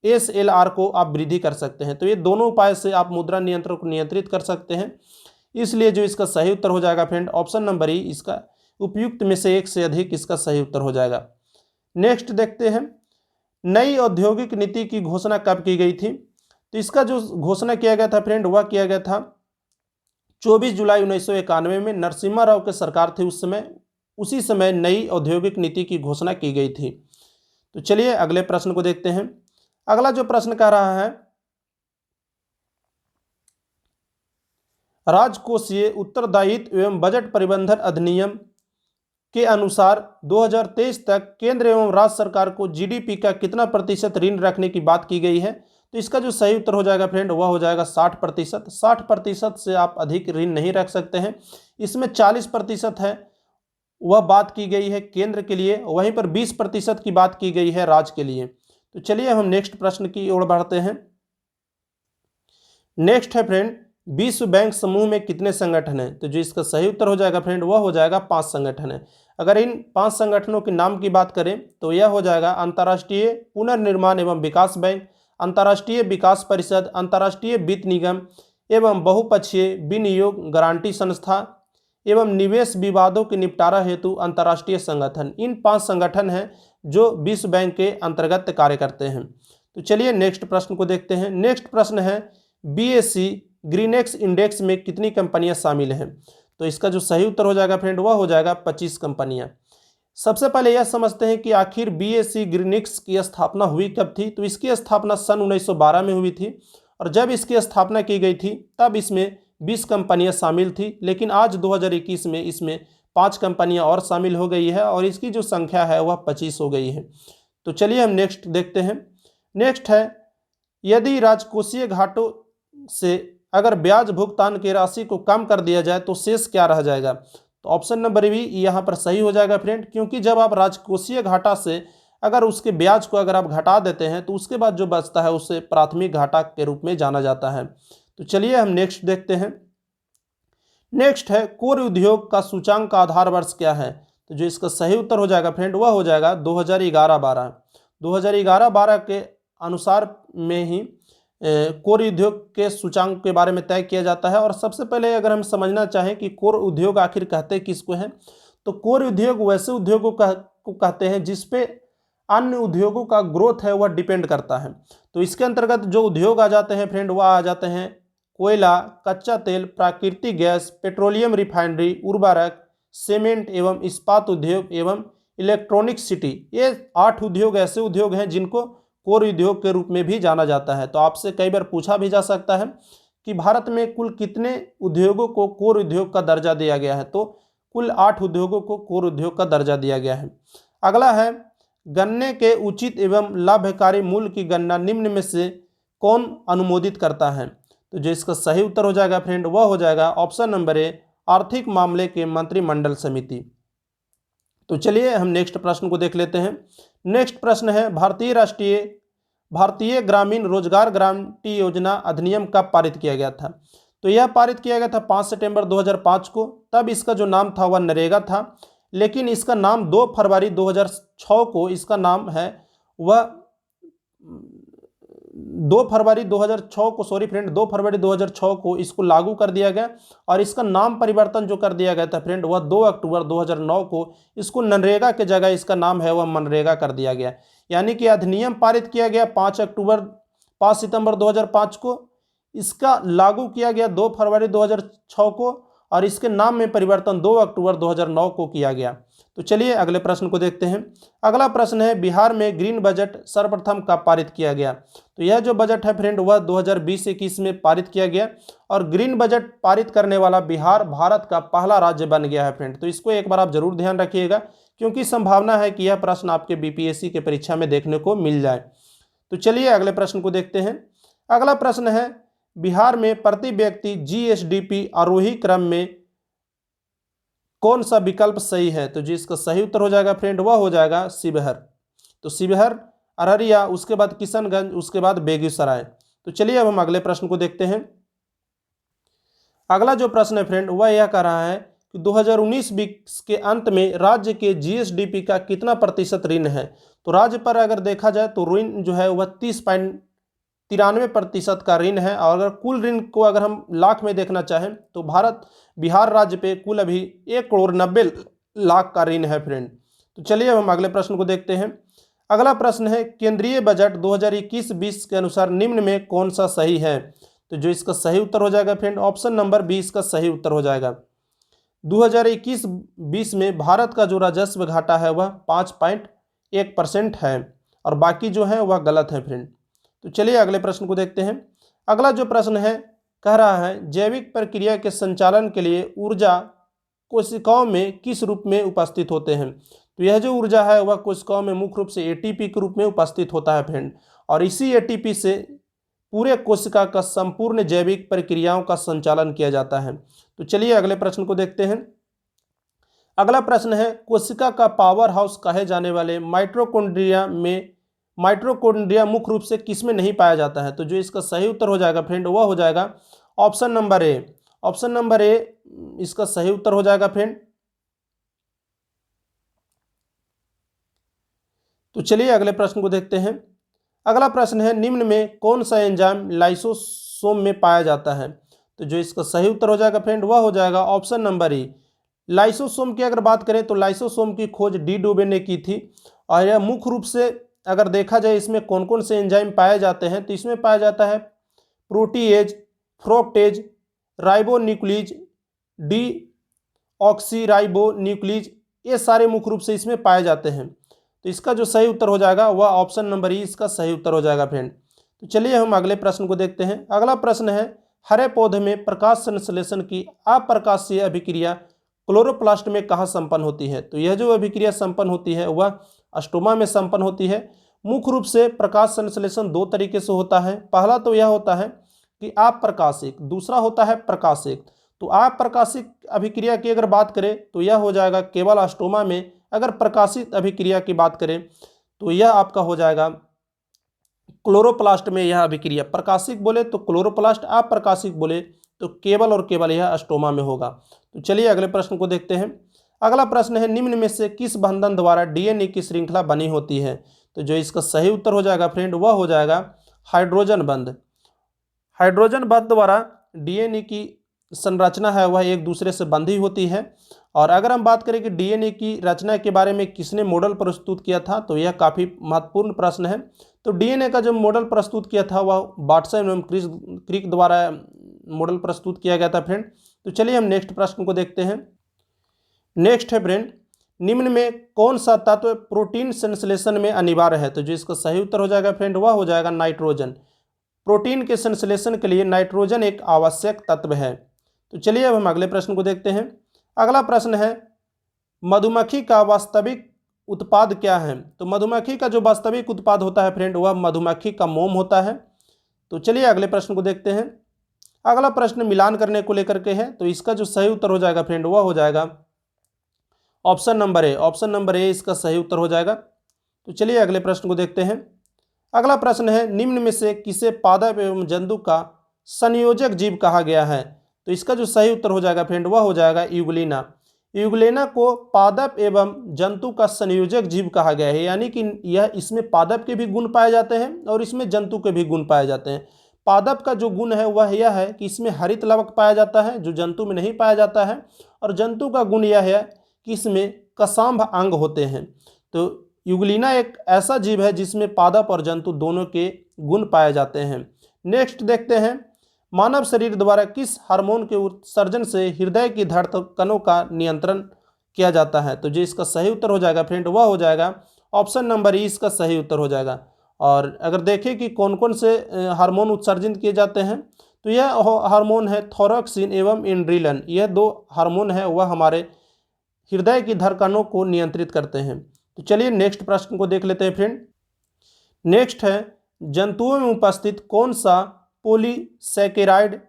[SPEAKER 1] SLR को आप वृद्धि कर सकते हैं। तो ये दोनों उपाय से आप मुद्रा नियंत्रण को नियंत्रित कर सकते हैं। इसलिए जो इसका सही उत्तर हो जाएगा फ्रेंड ऑप्शन नंबर ई, इसका उपयुक्त में से एक से अधिक इसका सही उत्तर हो जाएगा। नेक्स्ट देखते हैं नई औद्योगिक नीति की घोषणा कब की गई थी। तो इसका जो घोषणा किया गया था फ्रेंड वह किया गया था 24 जुलाई 1991 में। नरसिम्हा राव के सरकार थे उस समय, उसी समय नई औद्योगिक नीति की घोषणा की गई थी। तो चलिए अगले प्रश्न को देखते हैं। अगला जो प्रश्न कह रहा है राजकोषीय उत्तरदायित्व एवं बजट प्रबंधन अधिनियम के अनुसार 2023 तक केंद्र एवं राज्य सरकार को GDP का कितना प्रतिशत ऋण रखने की बात की गई है। तो इसका जो सही उत्तर हो जाएगा फ्रेंड वह हो जाएगा 60%। 60% से आप अधिक ऋण नहीं रख सकते हैं। इसमें 40% है वह बात की गई है केंद्र के लिए, वहीं पर 20% की बात की गई है राज्य के लिए। तो चलिए हम नेक्स्ट प्रश्न की ओर बढ़ते हैं। नेक्स्ट है फ्रेंड विश्व बैंक समूह में कितने संगठन हैं। तो जो इसका सही उत्तर हो जाएगा फ्रेंड वह हो जाएगा 5 संगठन है। अगर इन 5 संगठनों के नाम की बात करें तो यह हो जाएगा अंतर्राष्ट्रीय पुनर्निर्माण एवं विकास बैंक, अंतर्राष्ट्रीय विकास परिषद, अंतर्राष्ट्रीय वित्त निगम एवं बहुपक्षीय विनियोग गारंटी संस्था एवं निवेश विवादों के निपटारा हेतु अंतर्राष्ट्रीय संगठन। इन 5 संगठन हैं जो विश्व बैंक के अंतर्गत कार्य करते हैं। तो चलिए नेक्स्ट प्रश्न को देखते हैं। नेक्स्ट प्रश्न है BSE ग्रीनएक्स इंडेक्स में कितनी कंपनियां शामिल हैं? तो इसका जो सही उत्तर हो जाएगा फ्रेंड वह हो जाएगा 25 कंपनियां। सबसे पहले यह समझते हैं कि आखिर BSE ग्रीनएक्स की स्थापना हुई कब थी। तो इसकी स्थापना सन 1912 में हुई थी और जब इसकी स्थापना की गई थी तब इसमें 20 कंपनियां शामिल थी, लेकिन आज 2021 में इसमें 5 कंपनियां और शामिल हो गई है और इसकी जो संख्या है वह 25 हो गई है। तो चलिए हम नेक्स्ट देखते हैं। नेक्स्ट है, यदि राजकोषीय घाटों से अगर ब्याज भुगतान की राशि को कम कर दिया जाए तो शेष क्या रह जाएगा? तो ऑप्शन नंबर बी यहाँ पर सही हो जाएगा फ्रेंड, क्योंकि जब आप राजकोषीय घाटा से अगर उसके ब्याज को अगर आप घटा देते हैं तो उसके बाद जो बचता है उसे प्राथमिक घाटा के रूप में जाना जाता है। तो चलिए हम नेक्स्ट देखते हैं। नेक्स्ट है, कोर उद्योग का सूचांक का आधार वर्ष क्या है? तो जो इसका सही उत्तर हो जाएगा फ्रेंड वह हो जाएगा 2011-12। 2011-12 के अनुसार में ही कोर उद्योग के सूचांक के बारे में तय किया जाता है। और सबसे पहले अगर हम समझना चाहें कि कोर उद्योग आखिर कहते किसको हैं, तो कोर उद्योग वैसे उद्योगों को कहते हैं जिसपे अन्य उद्योगों का ग्रोथ है वह डिपेंड करता है। तो इसके अंतर्गत जो उद्योग आ जाते हैं फ्रेंड वह आ जाते हैं कोयला, कच्चा तेल, प्राकृतिक गैस, पेट्रोलियम रिफाइनरी, उर्वरक, सीमेंट एवं इस्पात उद्योग एवं इलेक्ट्रॉनिक सिटी। ये 8 उद्योग ऐसे उद्योग हैं जिनको कोर उद्योग के रूप में भी जाना जाता है। तो आपसे कई बार पूछा भी जा सकता है कि भारत में कुल कितने उद्योगों को कोर उद्योग का दर्जा दिया गया है? तो कुल 8 उद्योगों को कोर उद्योग का दर्जा दिया गया है। अगला है, गन्ने के उचित एवं लाभकारी मूल्य की गणना निम्न में से कौन अनुमोदित करता है? तो जो इसका सही उत्तर हो जाएगा फ्रेंड वह हो जाएगा ऑप्शन नंबर ए, आर्थिक मामले के मंत्रिमंडल समिति। तो चलिए हम नेक्स्ट प्रश्न को देख लेते हैं। नेक्स्ट प्रश्न है, भारतीय ग्रामीण रोजगार गारंटी योजना अधिनियम कब पारित किया गया था? तो यह पारित किया गया था 5 सितंबर 2005 को। तब इसका जो नाम था वह नरेगा था, लेकिन इसका नाम 2 फरवरी 2006 को इसका नाम है वह 2 फरवरी 2006 को, सॉरी फ्रेंड, 2 फरवरी 2006 को इसको लागू कर दिया गया और इसका नाम परिवर्तन जो कर दिया गया था फ्रेंड वह 2 अक्टूबर 2009 को इसको मनरेगा के जगह इसका नाम है वह मनरेगा कर दिया गया। यानी कि अधिनियम पारित किया गया 5 सितंबर 2005 को, इसका लागू किया गया 2 फरवरी 2006 को और इसके नाम में परिवर्तन 2 अक्टूबर 2009 को किया गया। तो चलिए अगले प्रश्न को देखते हैं। अगला प्रश्न है, बिहार में ग्रीन बजट सर्वप्रथम कब पारित किया गया? तो यह जो बजट है फ्रेंड वह 2020-21 में पारित किया गया और ग्रीन बजट पारित करने वाला बिहार भारत का पहला राज्य बन गया है फ्रेंड। तो इसको एक बार आप जरूर ध्यान रखिएगा, क्योंकि संभावना है कि यह प्रश्न आपके BPSC के परीक्षा में देखने को मिल जाए। तो चलिए अगले प्रश्न को देखते हैं। अगला प्रश्न है, बिहार में प्रति व्यक्ति GSDP आरोही क्रम में कौन सा विकल्प सही है? तो जिसका सही उत्तर हो जाएगा फ्रेंड वह हो जाएगा शिवहर। तो शिवहर, अररिया, उसके बाद किशनगंज, उसके बाद बेगूसराय। तो चलिए अब हम अगले प्रश्न को देखते हैं। अगला जो प्रश्न है फ्रेंड वह यह कह रहा है कि 2019-20 के अंत में राज्य के GSDP का कितना प्रतिशत ऋण है? तो राज्य पर अगर देखा जाए तो ऋण जो है वह 30.93% का ऋण है और अगर कुल ऋण को अगर हम लाख में देखना चाहें तो बिहार राज्य पे कुल अभी 1,90,00,000 का ऋण है फ्रेंड। तो चलिए अब हम अगले प्रश्न को देखते हैं। अगला प्रश्न है, केंद्रीय बजट 2021-20 के अनुसार निम्न में कौन सा सही है? तो जो इसका सही उत्तर हो जाएगा फ्रेंड ऑप्शन नंबर 20 का सही उत्तर हो जाएगा। 2021-20 में भारत का जो राजस्व घाटा है वह 5.1% है और बाकी जो है वह गलत है फ्रेंड। तो चलिए अगले प्रश्न को देखते हैं। अगला जो प्रश्न है कह रहा है, जैविक प्रक्रिया के संचालन के लिए ऊर्जा कोशिकाओं में किस रूप में उपस्थित होते हैं? तो यह जो ऊर्जा है वह कोशिकाओं में मुख्य रूप से ATP के रूप में उपस्थित होता है फ्रेंड और इसी ATP से पूरे कोशिका का संपूर्ण जैविक प्रक्रियाओं का संचालन किया जाता है। तो चलिए अगले प्रश्न को देखते हैं। अगला प्रश्न है, कोशिका का पावर हाउस कहे जाने वाले माइटोकॉन्ड्रिया मुख्य रूप से किसमें नहीं पाया जाता है? तो जो इसका सही उत्तर हो जाएगा फ्रेंड वह हो जाएगा option number A. Option number A इसका सही उत्तर हो जाएगा फ्रेंड। तो चलिए अगले प्रश्न को देखते हैं। अगला प्रश्न है, निम्न में कौन सा एंजाइम लाइसोसोम में पाया जाता है? तो जो इसका सही उत्तर हो जाएगा फ्रेंड वह हो जाएगा ऑप्शन नंबर ई, लाइसोसोम की अगर बात करें तो लाइसोसोम की खोज डी डुबे ने की थी। और यह मुख्य रूप से अगर देखा जाए इसमें कौन कौन से एंजाइम पाए जाते हैं, तो इसमें पाया जाता है प्रोटीएज, फ्रोक्टेज, राइबोन्यूक्लीज, डी ऑक्सीराइबोन्यूक्लीज, ये सारे मुख्य रूप से इसमें पाए जाते हैं। तो इसका जो सही उत्तर हो जाएगा वह ऑप्शन नंबर ई इसका सही उत्तर हो जाएगा फ्रेंड। तो चलिए हम अगले प्रश्न को देखते हैं। अगला प्रश्न है, हरे पौधे में प्रकाश संश्लेषण की अप्रकाशीय अभिक्रिया क्लोरोप्लास्ट में कहाँ संपन्न होती है? तो यह जो अभिक्रिया संपन्न होती है वह स्टोमा में संपन्न होती है। मुख्य रूप से प्रकाश संश्लेषण दो तरीके से होता है। पहला तो यह होता है कि अप्रकाशिक, दूसरा होता है प्रकाशिक। तो अप्रकाशिक अभिक्रिया की अगर बात करें तो यह हो जाएगा केवल स्टोमा में। अगर प्रकाशित अभिक्रिया की बात करें तो यह आपका हो जाएगा क्लोरोप्लास्ट में यह अभिक्रिया। प्रकाशिक बोले तो क्लोरोप्लास्ट, अप्रकाशिक बोले तो केवल और केवल यह स्टोमा में होगा। तो चलिए अगले प्रश्न को देखते हैं। अगला प्रश्न है, निम्न में से किस बंधन द्वारा डीएनए की श्रृंखला बनी होती है? तो जो इसका सही उत्तर हो जाएगा फ्रेंड वह हो जाएगा हाइड्रोजन बंध। हाइड्रोजन बंध द्वारा डीएनए की संरचना है वह एक दूसरे से बंधी होती है। और अगर हम बात करें कि डीएनए की रचना के बारे में किसने मॉडल प्रस्तुत किया था, तो यह काफ़ी महत्वपूर्ण प्रश्न है। तो डीएनए का जो मॉडल प्रस्तुत किया था वह वाटसन एवं क्रिक द्वारा मॉडल प्रस्तुत किया गया था फ्रेंड। तो चलिए हम नेक्स्ट प्रश्न को देखते हैं। नेक्स्ट है फ्रेंड, निम्न में कौन सा तत्व प्रोटीन संश्लेषण में अनिवार्य है? तो जो इसका सही उत्तर हो जाएगा फ्रेंड वह हो जाएगा नाइट्रोजन। प्रोटीन के संश्लेषण के लिए नाइट्रोजन एक आवश्यक तत्व है। तो चलिए अब हम अगले प्रश्न को देखते हैं। अगला प्रश्न है, मधुमक्खी का वास्तविक उत्पाद क्या है? तो मधुमक्खी का जो वास्तविक उत्पाद होता है फ्रेंड वह मधुमक्खी का मोम होता है। तो चलिए अगले प्रश्न को देखते हैं। अगला प्रश्न मिलान करने को लेकर के है। तो इसका जो सही उत्तर हो जाएगा फ्रेंड वह हो जाएगा option number A. Option number A इसका सही उत्तर हो जाएगा। तो चलिए अगले प्रश्न को देखते हैं। अगला प्रश्न है, निम्न में से किसे पादप एवं जंतु का संयोजक जीव कहा गया है? तो इसका जो सही उत्तर हो जाएगा फ्रेंड वह हो जाएगा यूग्लिना। यूग्लिना को पादप एवं जंतु का संयोजक जीव कहा गया है, यानी कि यह इसमें पादप के भी गुण पाए जाते हैं और इसमें जंतु के भी गुण पाए जाते हैं। पादप का जो गुण है वह यह है कि इसमें हरित लवक पाया जाता है जो जंतु में नहीं पाया जाता है। और जंतु का गुण यह है कि इसमें कशांभ अंग होते हैं। तो यूग्लिना एक ऐसा जीव है जिसमें पादप और जंतु दोनों के गुण पाए जाते हैं। नेक्स्ट देखते हैं, मानव शरीर द्वारा किस हार्मोन के उत्सर्जन से हृदय की धड़कनों का नियंत्रण किया जाता है? तो जो इसका सही उत्तर हो जाएगा फ्रेंड वह हो जाएगा ऑप्शन नंबर ई इसका सही उत्तर हो जाएगा। और अगर देखें कि कौन कौन से हार्मोन उत्सर्जित किए जाते हैं, तो यह हार्मोन है थोरक्सिन एवं एंड्रिलन। यह दो हार्मोन है वह हमारे हृदय की धड़कनों को नियंत्रित करते हैं। तो चलिए नेक्स्ट प्रश्न को देख लेते हैं फ्रेंड। नेक्स्ट है, जंतुओं में उपस्थित कौन सा पॉलीसैकेराइड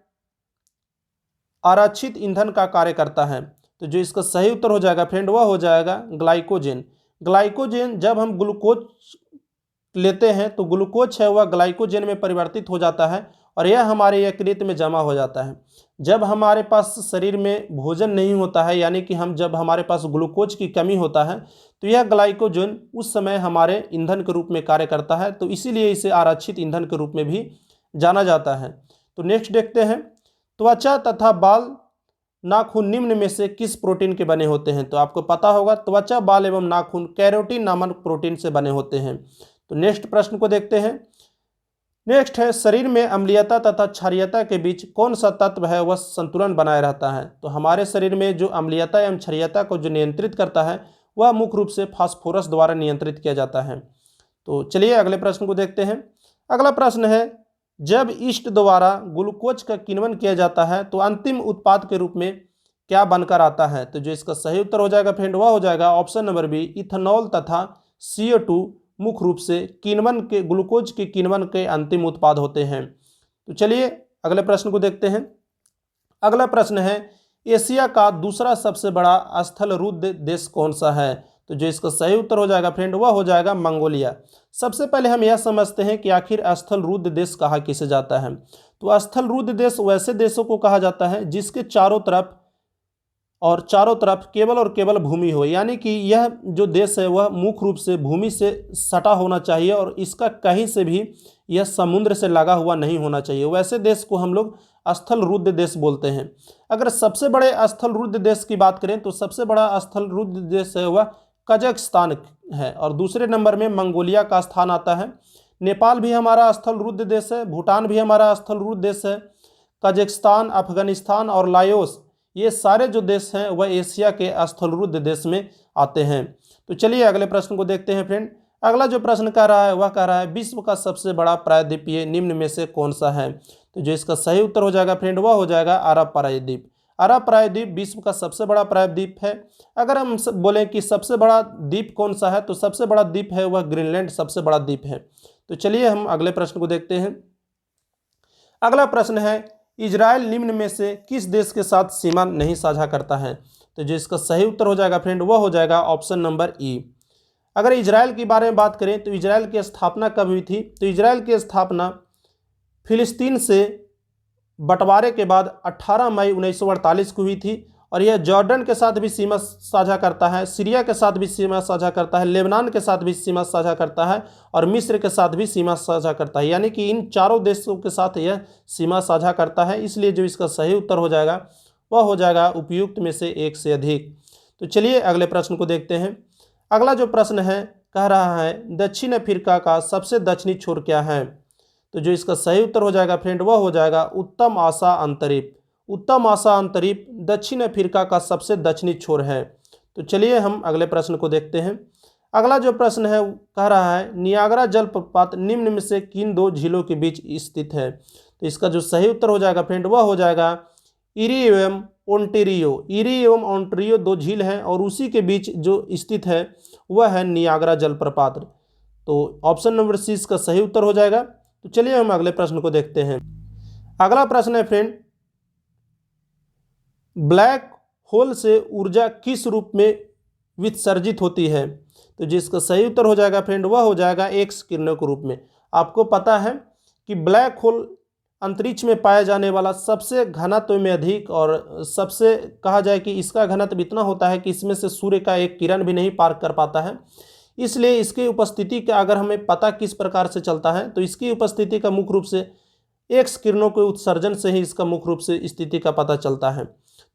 [SPEAKER 1] आरक्षित ईंधन का कार्य करता है? तो जो इसका सही उत्तर हो जाएगा फ्रेंड वह हो जाएगा ग्लाइकोजेन। ग्लाइकोजेन जब हम ग्लूकोज लेते हैं तो ग्लूकोज है वह ग्लाइकोजेन में परिवर्तित हो जाता है और यह हमारे यकृत में जमा हो जाता है। जब हमारे पास शरीर में भोजन नहीं होता है, यानी कि जब हमारे पास ग्लूकोज की कमी होता है, तो यह ग्लाइकोजेन उस समय हमारे ईंधन के रूप में कार्य करता है। तो इसीलिए इसे आरक्षित ईंधन के रूप में भी जाना जाता है। तो नेक्स्ट देखते हैं, त्वचा तथा बाल नाखून निम्न में से किस प्रोटीन के बने होते हैं? तो आपको पता होगा त्वचा, बाल एवं नाखून कैरोटीन नामक प्रोटीन से बने होते हैं। तो नेक्स्ट प्रश्न को देखते हैं। नेक्स्ट है, शरीर में अम्लीयता तथा क्षारीयता के बीच कौन सा तत्व है वह संतुलन बनाए रहता है? तो हमारे शरीर में जो अम्लीयता एवं क्षारीयता को जो नियंत्रित करता है वह मुख्य रूप से फास्फोरस द्वारा नियंत्रित किया जाता है। तो चलिए अगले प्रश्न को देखते हैं। अगला प्रश्न है, जब ईस्ट द्वारा ग्लूकोज का किण्वन किया जाता है तो अंतिम उत्पाद के रूप में क्या बनकर आता है? तो जो इसका सही उत्तर हो जाएगा फ्रेंड वह हो जाएगा ऑप्शन नंबर बी, इथेनॉल तथा CO2 मुख्य रूप से किण्वन के ग्लूकोज के किण्वन के अंतिम उत्पाद होते हैं। तो चलिए अगले प्रश्न को देखते हैं। अगला प्रश्न है, एशिया का दूसरा सबसे बड़ा स्थलरुद्ध देश कौन सा है? तो जो इसका सही उत्तर हो जाएगा फ्रेंड वह हो जाएगा मंगोलिया। सबसे पहले हम यह समझते हैं कि आखिर स्थलरुद्ध देश कहा किसे जाता है। तो स्थलरुद्ध देश वैसे देशों को कहा जाता है जिसके चारों तरफ केवल और केवल भूमि हो, यानी कि यह जो देश है वह मुख्य रूप से भूमि से सटा होना चाहिए और इसका कहीं से भी यह समुद्र से लगा हुआ नहीं होना चाहिए। वैसे देश को हम लोग स्थल रुद्ध देश बोलते हैं। अगर सबसे बड़े स्थल रुद्ध देश की बात करें तो सबसे बड़ा स्थल रुद्ध देश है वह कजाकिस्तान है, और दूसरे नंबर में मंगोलिया का स्थान आता है। नेपाल भी हमारा स्थल रुद्ध देश है, भूटान भी हमारा स्थल रुद्ध देश है, कजाकिस्तान, अफगानिस्तान और लाओस, ये सारे जो देश हैं वह एशिया के स्थल रुद्ध देश में आते हैं। तो चलिए अगले प्रश्न को देखते हैं फ्रेंड। अगला जो प्रश्न कह रहा है वह कह रहा है विश्व का सबसे बड़ा प्रायद्वीपीय निम्न में से कौन सा है। तो जो इसका सही उत्तर हो जाएगा फ्रेंड वह हो जाएगा अरब प्रायद्वीप। अरब प्रायद्वीप विश्व का सबसे बड़ा प्रायद्वीप है। अगर हम बोलें कि सबसे बड़ा द्वीप कौन सा है तो सबसे बड़ा द्वीप है वह ग्रीनलैंड सबसे बड़ा द्वीप है। तो चलिए हम अगले प्रश्न को देखते हैं। अगला प्रश्न है इजराइल निम्न में से किस देश के साथ सीमा नहीं साझा करता है। तो जो इसका सही उत्तर हो जाएगा फ्रेंड वह हो जाएगा ऑप्शन नंबर ई। अगर इजराइल के बारे में बात करें तो इजराइल की स्थापना कब हुई थी। तो इजराइल की स्थापना फिलिस्तीन से बंटवारे के बाद 18 मई 1948 को हुई थी, और यह जॉर्डन के साथ भी सीमा साझा करता है, सीरिया के साथ भी सीमा साझा करता है, लेबनान के साथ भी सीमा साझा करता है, और मिस्र के साथ भी सीमा साझा करता है। यानी कि इन चारों देशों के साथ यह सीमा साझा करता है। इसलिए जो इसका सही उत्तर हो जाएगा वह हो जाएगा उपयुक्त में से एक से अधिक। तो चलिए अगले प्रश्न को देखते हैं। अगला जो प्रश्न है कह रहा है दक्षिण अफ्रीका का सबसे दक्षिणी छोर क्या है। तो जो इसका सही उत्तर हो जाएगा फ्रेंड वह हो जाएगा उत्तम आशा अंतरीप। उत्तम आशा अंतरीप दक्षिण अफ्रीका का सबसे दक्षिणी छोर है। तो चलिए हम अगले प्रश्न को देखते हैं। अगला जो प्रश्न है कह रहा है नियाग्रा जलप्रपात निम्न में से किन दो झीलों के बीच स्थित है। तो इसका जो सही उत्तर हो जाएगा फ्रेंड वह हो जाएगा इरी एवं ओंटेरियो। इरी एवं ओंटेरियो दो झील हैं और उसी के बीच जो स्थित है वह है नियाग्रा जलप्रपात। तो ऑप्शन नंबर सी इसका सही उत्तर हो जाएगा। तो चलिए हम अगले प्रश्न को देखते हैं। अगला प्रश्न है फ्रेंड ब्लैक होल से ऊर्जा किस रूप में विसर्जित होती है। तो जिसका सही उत्तर हो जाएगा फ्रेंड वह हो जाएगा एक्स किरणों के रूप में। आपको पता है कि ब्लैक होल अंतरिक्ष में पाया जाने वाला सबसे घनत्व में अधिक और सबसे कहा जाए कि इसका घनत्व इतना होता है कि इसमें से सूर्य का एक किरण भी नहीं पार कर पाता है। इसलिए इसकी उपस्थिति का अगर हमें पता किस प्रकार से चलता है तो इसकी उपस्थिति का मुख्य रूप से एक्स किरणों के उत्सर्जन से ही इसका मुख्य रूप से स्थिति का पता चलता है।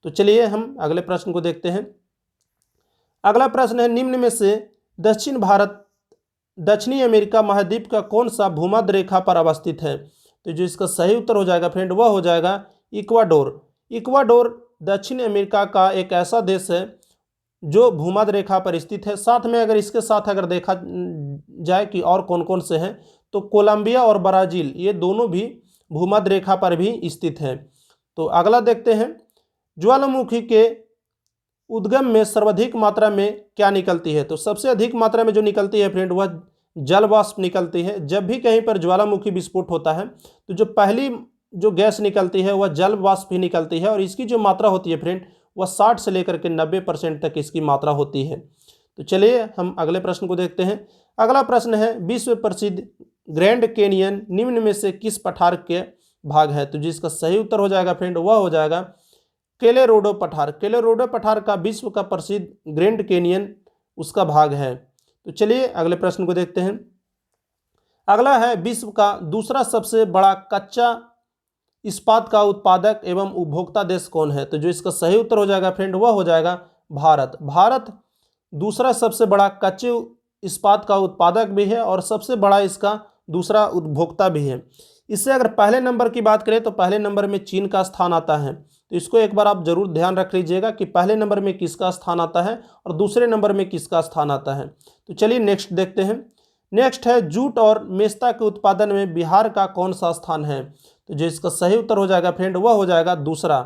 [SPEAKER 1] तो चलिए हम अगले प्रश्न को देखते हैं। अगला प्रश्न है निम्न में से दक्षिणी अमेरिका महाद्वीप का कौन सा भूमध्य रेखा पर अवस्थित है। तो जो इसका सही उत्तर हो जाएगा फ्रेंड वह हो जाएगा इक्वाडोर। इक्वाडोर दक्षिण अमेरिका का एक ऐसा देश है जो भूमध्य रेखा पर स्थित है। साथ में अगर इसके साथ अगर देखा जाए कि और कौन कौन से हैं तो कोलंबिया और ब्राज़ील ये दोनों भी भूमध्य रेखा पर भी स्थित हैं। तो अगला देखते हैं ज्वालामुखी के उद्गम में सर्वाधिक मात्रा में क्या निकलती है। तो सबसे अधिक मात्रा में जो निकलती है फ्रेंड वह जल वाष्प निकलती है। जब भी कहीं पर ज्वालामुखी विस्फोट होता है तो जो पहली जो गैस निकलती है वह जल वाष्प ही निकलती है, और इसकी जो मात्रा होती है फ्रेंड वह 60 से लेकर के 90% तक इसकी मात्रा होती है। तो चलिए हम अगले प्रश्न को देखते हैं। अगला प्रश्न है विश्व प्रसिद्ध ग्रैंड कैनियन निम्न में से किस पठार के भाग है। तो जिसका सही उत्तर हो जाएगा फ्रेंड वह हो जाएगा कोलोराडो पठार। कोलोराडो पठार का विश्व का प्रसिद्ध ग्रैंड कैनियन उसका भाग है। तो चलिए अगले प्रश्न को देखते हैं। अगला है विश्व का दूसरा सबसे बड़ा कच्चा इस्पात का उत्पादक एवं उपभोक्ता देश कौन है। तो जो इसका सही उत्तर हो जाएगा फ्रेंड वह हो जाएगा भारत। भारत दूसरा सबसे बड़ा कच्चे इस्पात का उत्पादक भी है और सबसे बड़ा इसका दूसरा उपभोक्ता भी है। इससे अगर पहले नंबर की बात करें तो पहले नंबर में चीन का स्थान आता है। तो इसको एक बार आप जरूर ध्यान रख लीजिएगा कि पहले नंबर में किसका स्थान आता है और दूसरे नंबर में किसका स्थान आता है। तो चलिए नेक्स्ट देखते हैं। नेक्स्ट है जूट और मेस्ता के उत्पादन में बिहार का कौन सा स्थान है। तो जो इसका सही उत्तर हो जाएगा फ्रेंड वह हो जाएगा दूसरा।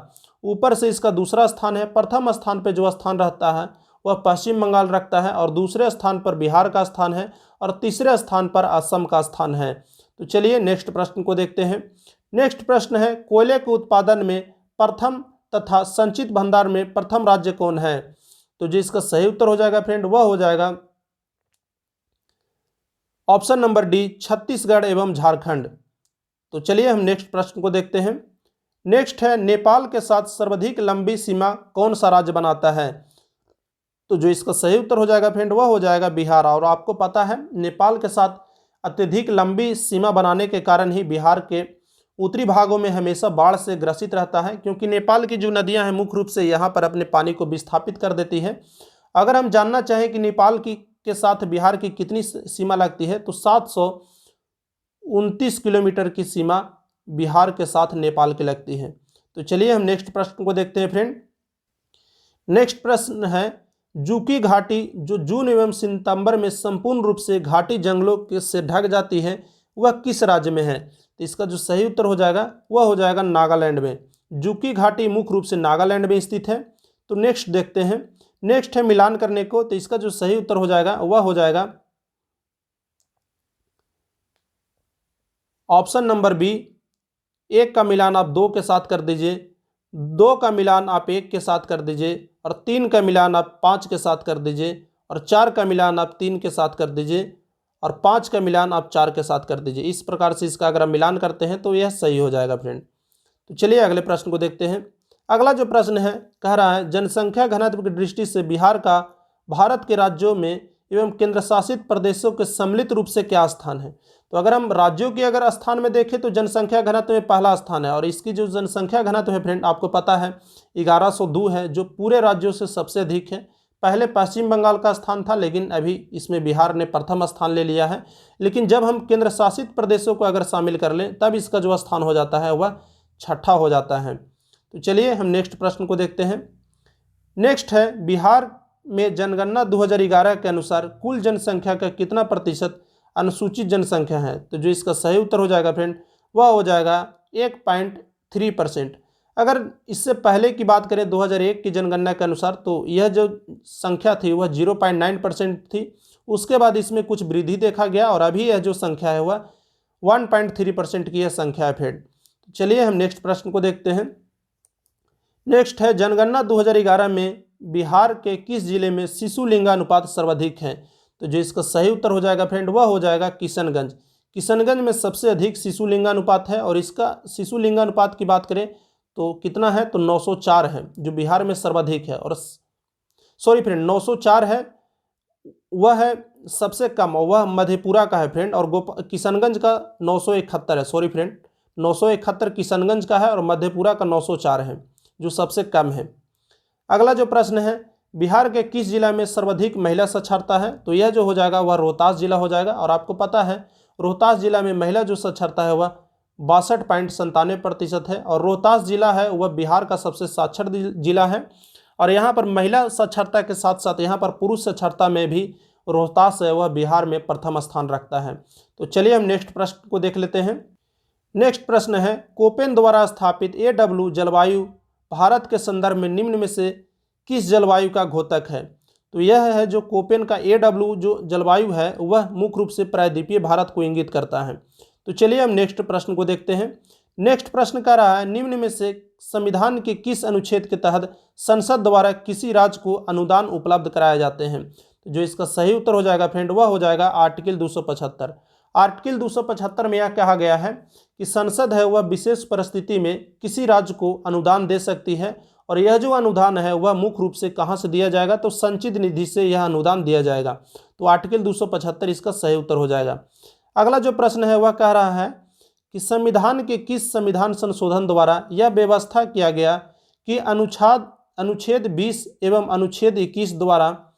[SPEAKER 1] ऊपर से इसका दूसरा स्थान है। प्रथम स्थान पर जो स्थान रहता है वह पश्चिम बंगाल रखता है, और दूसरे स्थान पर बिहार का स्थान है, और तीसरे स्थान पर असम का स्थान है। तो चलिए नेक्स्ट प्रश्न को देखते हैं। नेक्स्ट प्रश्न है कोयले के उत्पादन में प्रथम तथा संचित भंडार में प्रथम राज्य कौन है। तो जो इसका सही उत्तर हो जाएगा फ्रेंड वह हो जाएगा ऑप्शन नंबर डी छत्तीसगढ़ एवं झारखंड। तो चलिए हम नेक्स्ट प्रश्न को देखते हैं। नेक्स्ट है नेपाल के साथ सर्वाधिक लंबी सीमा कौन सा राज्य बनाता है। तो जो इसका सही उत्तर हो जाएगा फ्रेंड वह हो जाएगा बिहार। और आपको पता है नेपाल के साथ अत्यधिक लंबी सीमा बनाने के कारण ही बिहार के उत्तरी भागों में हमेशा बाढ़ से ग्रसित रहता है, क्योंकि नेपाल की जो नदियां हैं मुख्य रूप से यहाँ पर अपने पानी को विस्थापित कर देती है। अगर हम जानना चाहें कि नेपाल की के साथ बिहार की कितनी सीमा लगती है, तो 729 किलोमीटर की सीमा बिहार के साथ नेपाल की लगती है। तो चलिए हम नेक्स्ट प्रश्न को देखते हैं फ्रेंड। नेक्स्ट प्रश्न है, जूकी घाटी जो जून एवं सितंबर में संपूर्ण रूप से घाटी जंगलों से ढक जाती है, वह किस राज्य में है? तो इसका जो सही उत्तर हो जाएगा वह हो जाएगा नागालैंड में। जूकी घाटी मुख्य रूप से नागालैंड में स्थित है। तो नेक्स्ट देखते हैं। नेक्स्ट है मिलान करने को, तो इसका जो सही उत्तर हो जाएगा वह हो जाएगा ऑप्शन नंबर बी। 1 का मिलान आप 2 के साथ कर दीजिए, 2 का मिलान आप 1 के साथ कर दीजिए, और 3 का मिलान आप 5 के साथ कर दीजिए, और 4 का मिलान आप 3 के साथ कर दीजिए, और 5 का मिलान आप 4 के साथ कर दीजिए। इस प्रकार से इसका अगर आप मिलान करते हैं तो यह सही हो जाएगा फ्रेंड। तो चलिए अगले प्रश्न को देखते हैं। अगला जो प्रश्न है कह रहा है, जनसंख्या घनत्व की दृष्टि से बिहार का भारत के राज्यों में एवं केंद्र शासित प्रदेशों के सम्मिलित रूप से क्या स्थान है? तो अगर हम राज्यों की अगर स्थान में देखें तो जनसंख्या घनत्व में पहला स्थान है, और इसकी जो जनसंख्या घनत्व है फ्रेंड आपको पता है 1102 है, जो पूरे राज्यों से सबसे अधिक है। पहले पश्चिम बंगाल का स्थान था, लेकिन अभी इसमें बिहार ने प्रथम स्थान ले लिया है। लेकिन जब हम केंद्र शासित प्रदेशों को अगर शामिल कर लें तब इसका जो स्थान हो जाता है वह छठा हो जाता है। तो चलिए हम नेक्स्ट प्रश्न को देखते हैं। नेक्स्ट है, बिहार में जनगणना 2011 के अनुसार कुल जनसंख्या का कितना प्रतिशत अनुसूचित जनसंख्या है? तो जो इसका सही उत्तर हो जाएगा फ्रेंड वह हो जाएगा 1.3%। अगर इससे पहले की बात करें 2001 की जनगणना के अनुसार, तो यह जो संख्या थी वह 0.9% थी। उसके बाद इसमें कुछ वृद्धि देखा गया और अभी यह जो संख्या है वह 1.3% की यह संख्या है फ्रेंड। चलिए हम नेक्स्ट प्रश्न को देखते हैं। नेक्स्ट है, जनगणना 2011 में बिहार के किस जिले में शिशु लिंगानुपात सर्वाधिक है? तो जो इसका सही उत्तर हो जाएगा फ्रेंड वह हो जाएगा किशनगंज। किशनगंज में सबसे अधिक शिशु लिंगानुपात है, और इसका शिशु लिंगानुपात की बात करें तो कितना है, तो 904 है, जो बिहार में सर्वाधिक है। और सॉरी फ्रेंड 904 है, वह है सबसे कम, और वह मधेपुरा का है फ्रेंड। और किशनगंज का 971 है, सॉरी फ्रेंड 971 किशनगंज का है, और मधेपुरा का 904 है, जो सबसे कम है। अगला जो प्रश्न है, बिहार के किस जिला में सर्वाधिक महिला साक्षरता है? तो यह जो हो जाएगा वह रोहतास जिला हो जाएगा। और आपको पता है रोहतास जिला में महिला जो साक्षरता है वह 62.97% है, और रोहतास जिला है वह बिहार का सबसे साक्षर जिला है। और यहाँ पर महिला साक्षरता के साथ साथ यहाँ पर पुरुष साक्षरता में भी रोहतास है वह बिहार में प्रथम स्थान रखता है। तो चलिए हम नेक्स्ट प्रश्न को देख लेते हैं। नेक्स्ट प्रश्न है, कोपेन द्वारा स्थापित AW जलवायु भारत के संदर्भ में निम्न में से किस जलवायु का घोतक है? तो यह है जो कोपेन का AW जो जलवायु है वह मुख्य रूप से प्रायद्वीपीय भारत को इंगित करता है। तो चलिए हम नेक्स्ट प्रश्न को देखते हैं। नेक्स्ट प्रश्न कह रहा है, निम्न में से संविधान के किस अनुच्छेद के तहत संसद द्वारा किसी राज्य को अनुदान उपलब्ध कराए जाते हैं? तो जो इसका सही उत्तर हो जाएगा फ्रेंड वह हो जाएगा आर्टिकल 275। आर्टिकल 275 में यह कहा गया है कि संसद है वह विशेष परिस्थिति में किसी राज्य को अनुदान दे सकती है, और यह जो अनुदान है वह मुख्य रूप से कहाँ से दिया जाएगा, तो संचित निधि से यह अनुदान दिया जाएगा। तो आर्टिकल 275 इसका सही उत्तर हो जाएगा। अगला जो प्रश्न है वह कह रहा है कि संविधान के किस संविधान संशोधन द्वारा यह व्यवस्था किया गया कि अनुच्छेद 20 एवं अनुच्छेद 21 द्वारा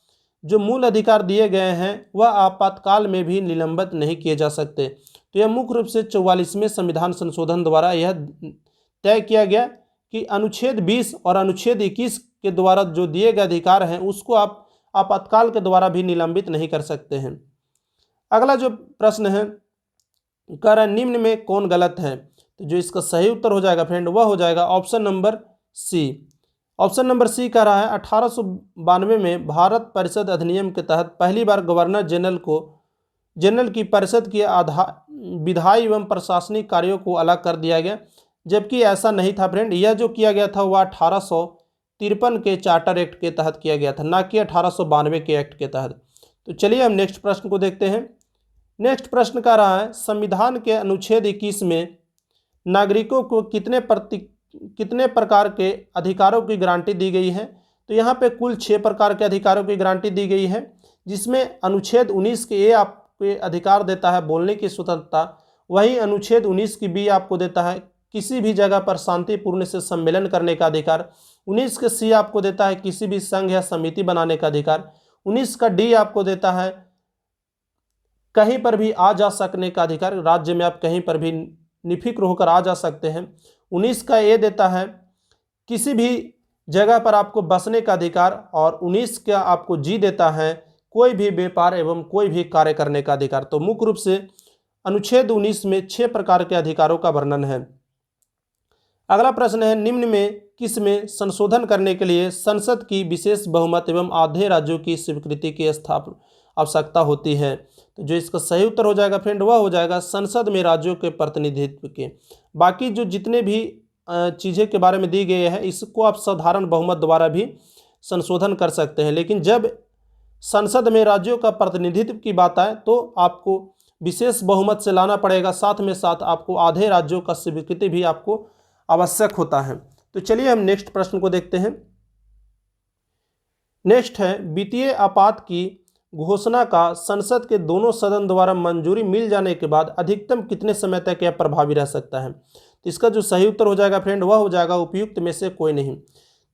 [SPEAKER 1] जो मूल अधिकार दिए गए हैं वह आपातकाल में भी निलंबित नहीं किए जा सकते? तो यह मुख्य रूप से 44वें संविधान संशोधन द्वारा यह तय किया गया कि अनुच्छेद 20 और अनुच्छेद 21 के द्वारा जो दिए गए अधिकार हैं उसको आप आपातकाल के द्वारा भी निलंबित नहीं कर सकते हैं। अगला जो प्रश्न है कह रहा है, निम्न में कौन गलत है? तो जो इसका सही उत्तर हो जाएगा फ्रेंड वह हो जाएगा option number C. Option number C कह रहा है, 1892 में भारत परिषद अधिनियम के तहत पहली बार गवर्नर जनरल की परिषद की विधायी एवं प्रशासनिक कार्यों को अलग कर दिया गया, जबकि ऐसा नहीं था फ्रेंड। यह जो किया गया था वह 1853 के चार्टर एक्ट के तहत किया गया था, ना कि 1892 के एक्ट के तहत। तो चलिए हम नेक्स्ट प्रश्न को देखते हैं। नेक्स्ट प्रश्न कह रहा है, संविधान के अनुच्छेद 21 में नागरिकों को कितने प्रकार के अधिकारों की गारंटी दी गई है? तो यहाँ पे कुल 6 प्रकार के अधिकारों की गारंटी दी गई है, जिसमें अनुच्छेद 19 के ये आपको अधिकार देता है बोलने की स्वतंत्रता, वहीं अनुच्छेद 19 की बी आपको देता है किसी भी जगह पर शांतिपूर्ण से सम्मेलन करने का अधिकार। 19 के सी आपको देता है किसी भी संघ या समिति बनाने का अधिकार। 19 का डी आपको देता है कहीं पर भी आ जा सकने का अधिकार, राज्य में आप कहीं पर भी निफिक्र होकर आ जा सकते हैं। 19 का ए देता है किसी भी जगह पर आपको बसने का अधिकार, और 19 का आपको जी देता है कोई भी व्यापार एवं कोई भी कार्य करने का अधिकार। तो मुख्य रूप से अनुच्छेद 19 में 6 प्रकार के अधिकारों का वर्णन है। अगला प्रश्न है निम्न में किस में संशोधन करने के लिए संसद की विशेष बहुमत एवं आधे राज्यों की स्वीकृति की आवश्यकता होती है। तो जो इसका सही उत्तर हो जाएगा फ्रेंड वह हो जाएगा संसद में राज्यों के प्रतिनिधित्व के। बाकी जो जितने भी चीज़ें के बारे में दी गई है इसको आप साधारण बहुमत द्वारा भी संशोधन कर सकते हैं, लेकिन जब संसद में राज्यों का प्रतिनिधित्व की बात आए तो आपको विशेष बहुमत से लाना पड़ेगा, साथ में साथ आपको आधे राज्यों का स्वीकृति भी आपको आवश्यक होता है। तो चलिए हम नेक्स्ट प्रश्न को देखते हैं। नेक्स्ट है वित्तीय आपात की घोषणा का संसद के दोनों सदन द्वारा मंजूरी मिल जाने के बाद अधिकतम कितने समय तक यह प्रभावी रह सकता है। तो इसका जो सही उत्तर हो जाएगा फ्रेंड वह हो जाएगा उपयुक्त में से कोई नहीं।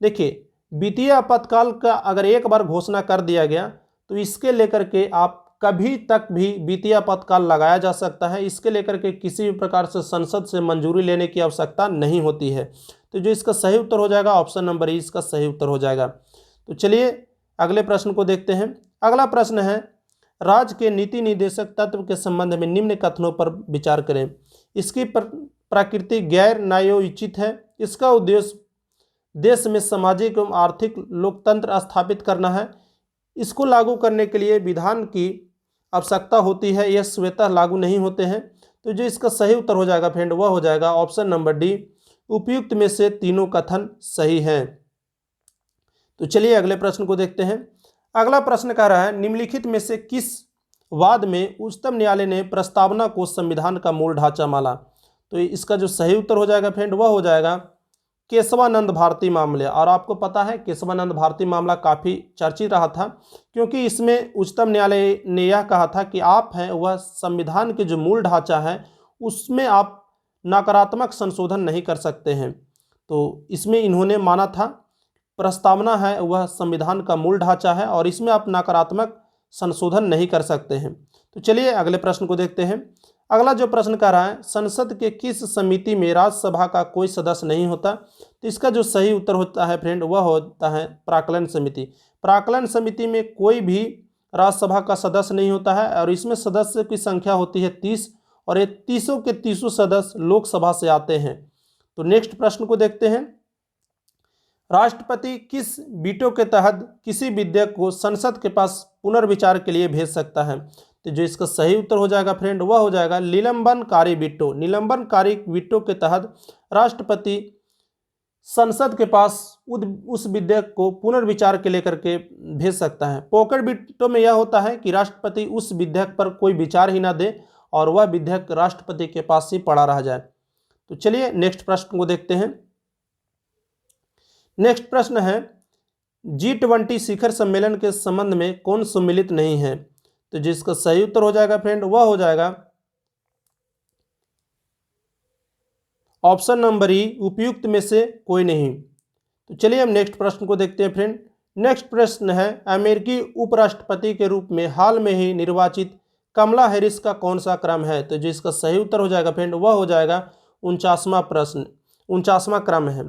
[SPEAKER 1] देखिए वित्तीय आपातकाल का अगर एक बार घोषणा कर दिया गया तो इसके लेकर के आप कभी तक भी वित्तीय आपातकाल लगाया जा सकता है, इसके लेकर के किसी भी प्रकार से संसद से मंजूरी लेने की आवश्यकता नहीं होती है। तो जो इसका सही उत्तर हो जाएगा ऑप्शन नंबर ई इसका सही उत्तर हो जाएगा। तो चलिए अगले प्रश्न को देखते हैं। अगला प्रश्न है राज्य के नीति निर्देशक तत्व के संबंध में निम्न कथनों पर विचार करें। इसकी प्रकृति गैर न्यायोचित है, इसका उद्देश्य देश में सामाजिक एवं आर्थिक लोकतंत्र स्थापित करना है, इसको लागू करने के लिए विधान की आवश्यकता होती है, यह स्वतः लागू नहीं होते हैं। तो जो इसका सही उत्तर हो जाएगा फ्रेंड वह हो जाएगा ऑप्शन नंबर डी उपयुक्त में से तीनों कथन सही हैं। तो चलिए अगले प्रश्न को देखते हैं। अगला प्रश्न कह रहा है निम्नलिखित में से किस वाद में उच्चतम न्यायालय ने प्रस्तावना को संविधान का मूल ढांचा माना। तो इसका जो सही उत्तर हो जाएगा फ्रेंड वह हो जाएगा केशवानंद भारती मामले। और आपको पता है केशवानंद भारती मामला काफ़ी चर्चित रहा था, क्योंकि इसमें उच्चतम न्यायालय ने यह कहा था कि आप हैं वह संविधान के जो मूल ढांचा है उसमें आप नकारात्मक संशोधन नहीं कर सकते हैं। तो इसमें इन्होंने माना था प्रस्तावना है वह संविधान का मूल ढांचा है और इसमें आप नकारात्मक संशोधन नहीं कर सकते हैं। तो चलिए अगले प्रश्न को देखते हैं। अगला जो प्रश्न कह रहा है संसद के किस समिति में राज्यसभा का कोई सदस्य नहीं होता। तो इसका जो सही उत्तर होता है फ्रेंड वह होता है प्राक्कलन समिति। प्राक्कलन समिति में कोई भी राज्यसभा का सदस्य नहीं होता है और इसमें सदस्य की संख्या होती है 30 और ये 30 के 30 सदस्य लोकसभा से आते हैं। तो नेक्स्ट प्रश्न को देखते हैं। राष्ट्रपति किस वीटो के तहत किसी विधेयक को संसद के पास पुनर्विचार के लिए भेज सकता है। तो जो इसका सही उत्तर हो जाएगा फ्रेंड वह हो जाएगा निलंबनकारी वीटो। निलंबनकारी वीटो के तहत राष्ट्रपति संसद के पास उस विधेयक को पुनर्विचार के लेकर के भेज सकता है। पॉकेट वीटो में यह होता है कि राष्ट्रपति उस विधेयक पर कोई विचार ही ना दे और वह विधेयक राष्ट्रपति के पास ही पड़ा रह जाए। तो चलिए नेक्स्ट प्रश्न को देखते हैं। नेक्स्ट प्रश्न है G20 शिखर सम्मेलन के संबंध में कौन सम्मिलित नहीं है। तो जिसका सही उत्तर हो जाएगा फ्रेंड वह हो जाएगा ऑप्शन नंबर ई उपयुक्त में से कोई नहीं। तो चलिए हम नेक्स्ट प्रश्न को देखते हैं फ्रेंड। नेक्स्ट प्रश्न है अमेरिकी उपराष्ट्रपति के रूप में हाल में ही निर्वाचित कमला हैरिस का कौन सा क्रम है। तो जिसका सही उत्तर हो जाएगा फ्रेंड वह हो जाएगा 49वां क्रम है।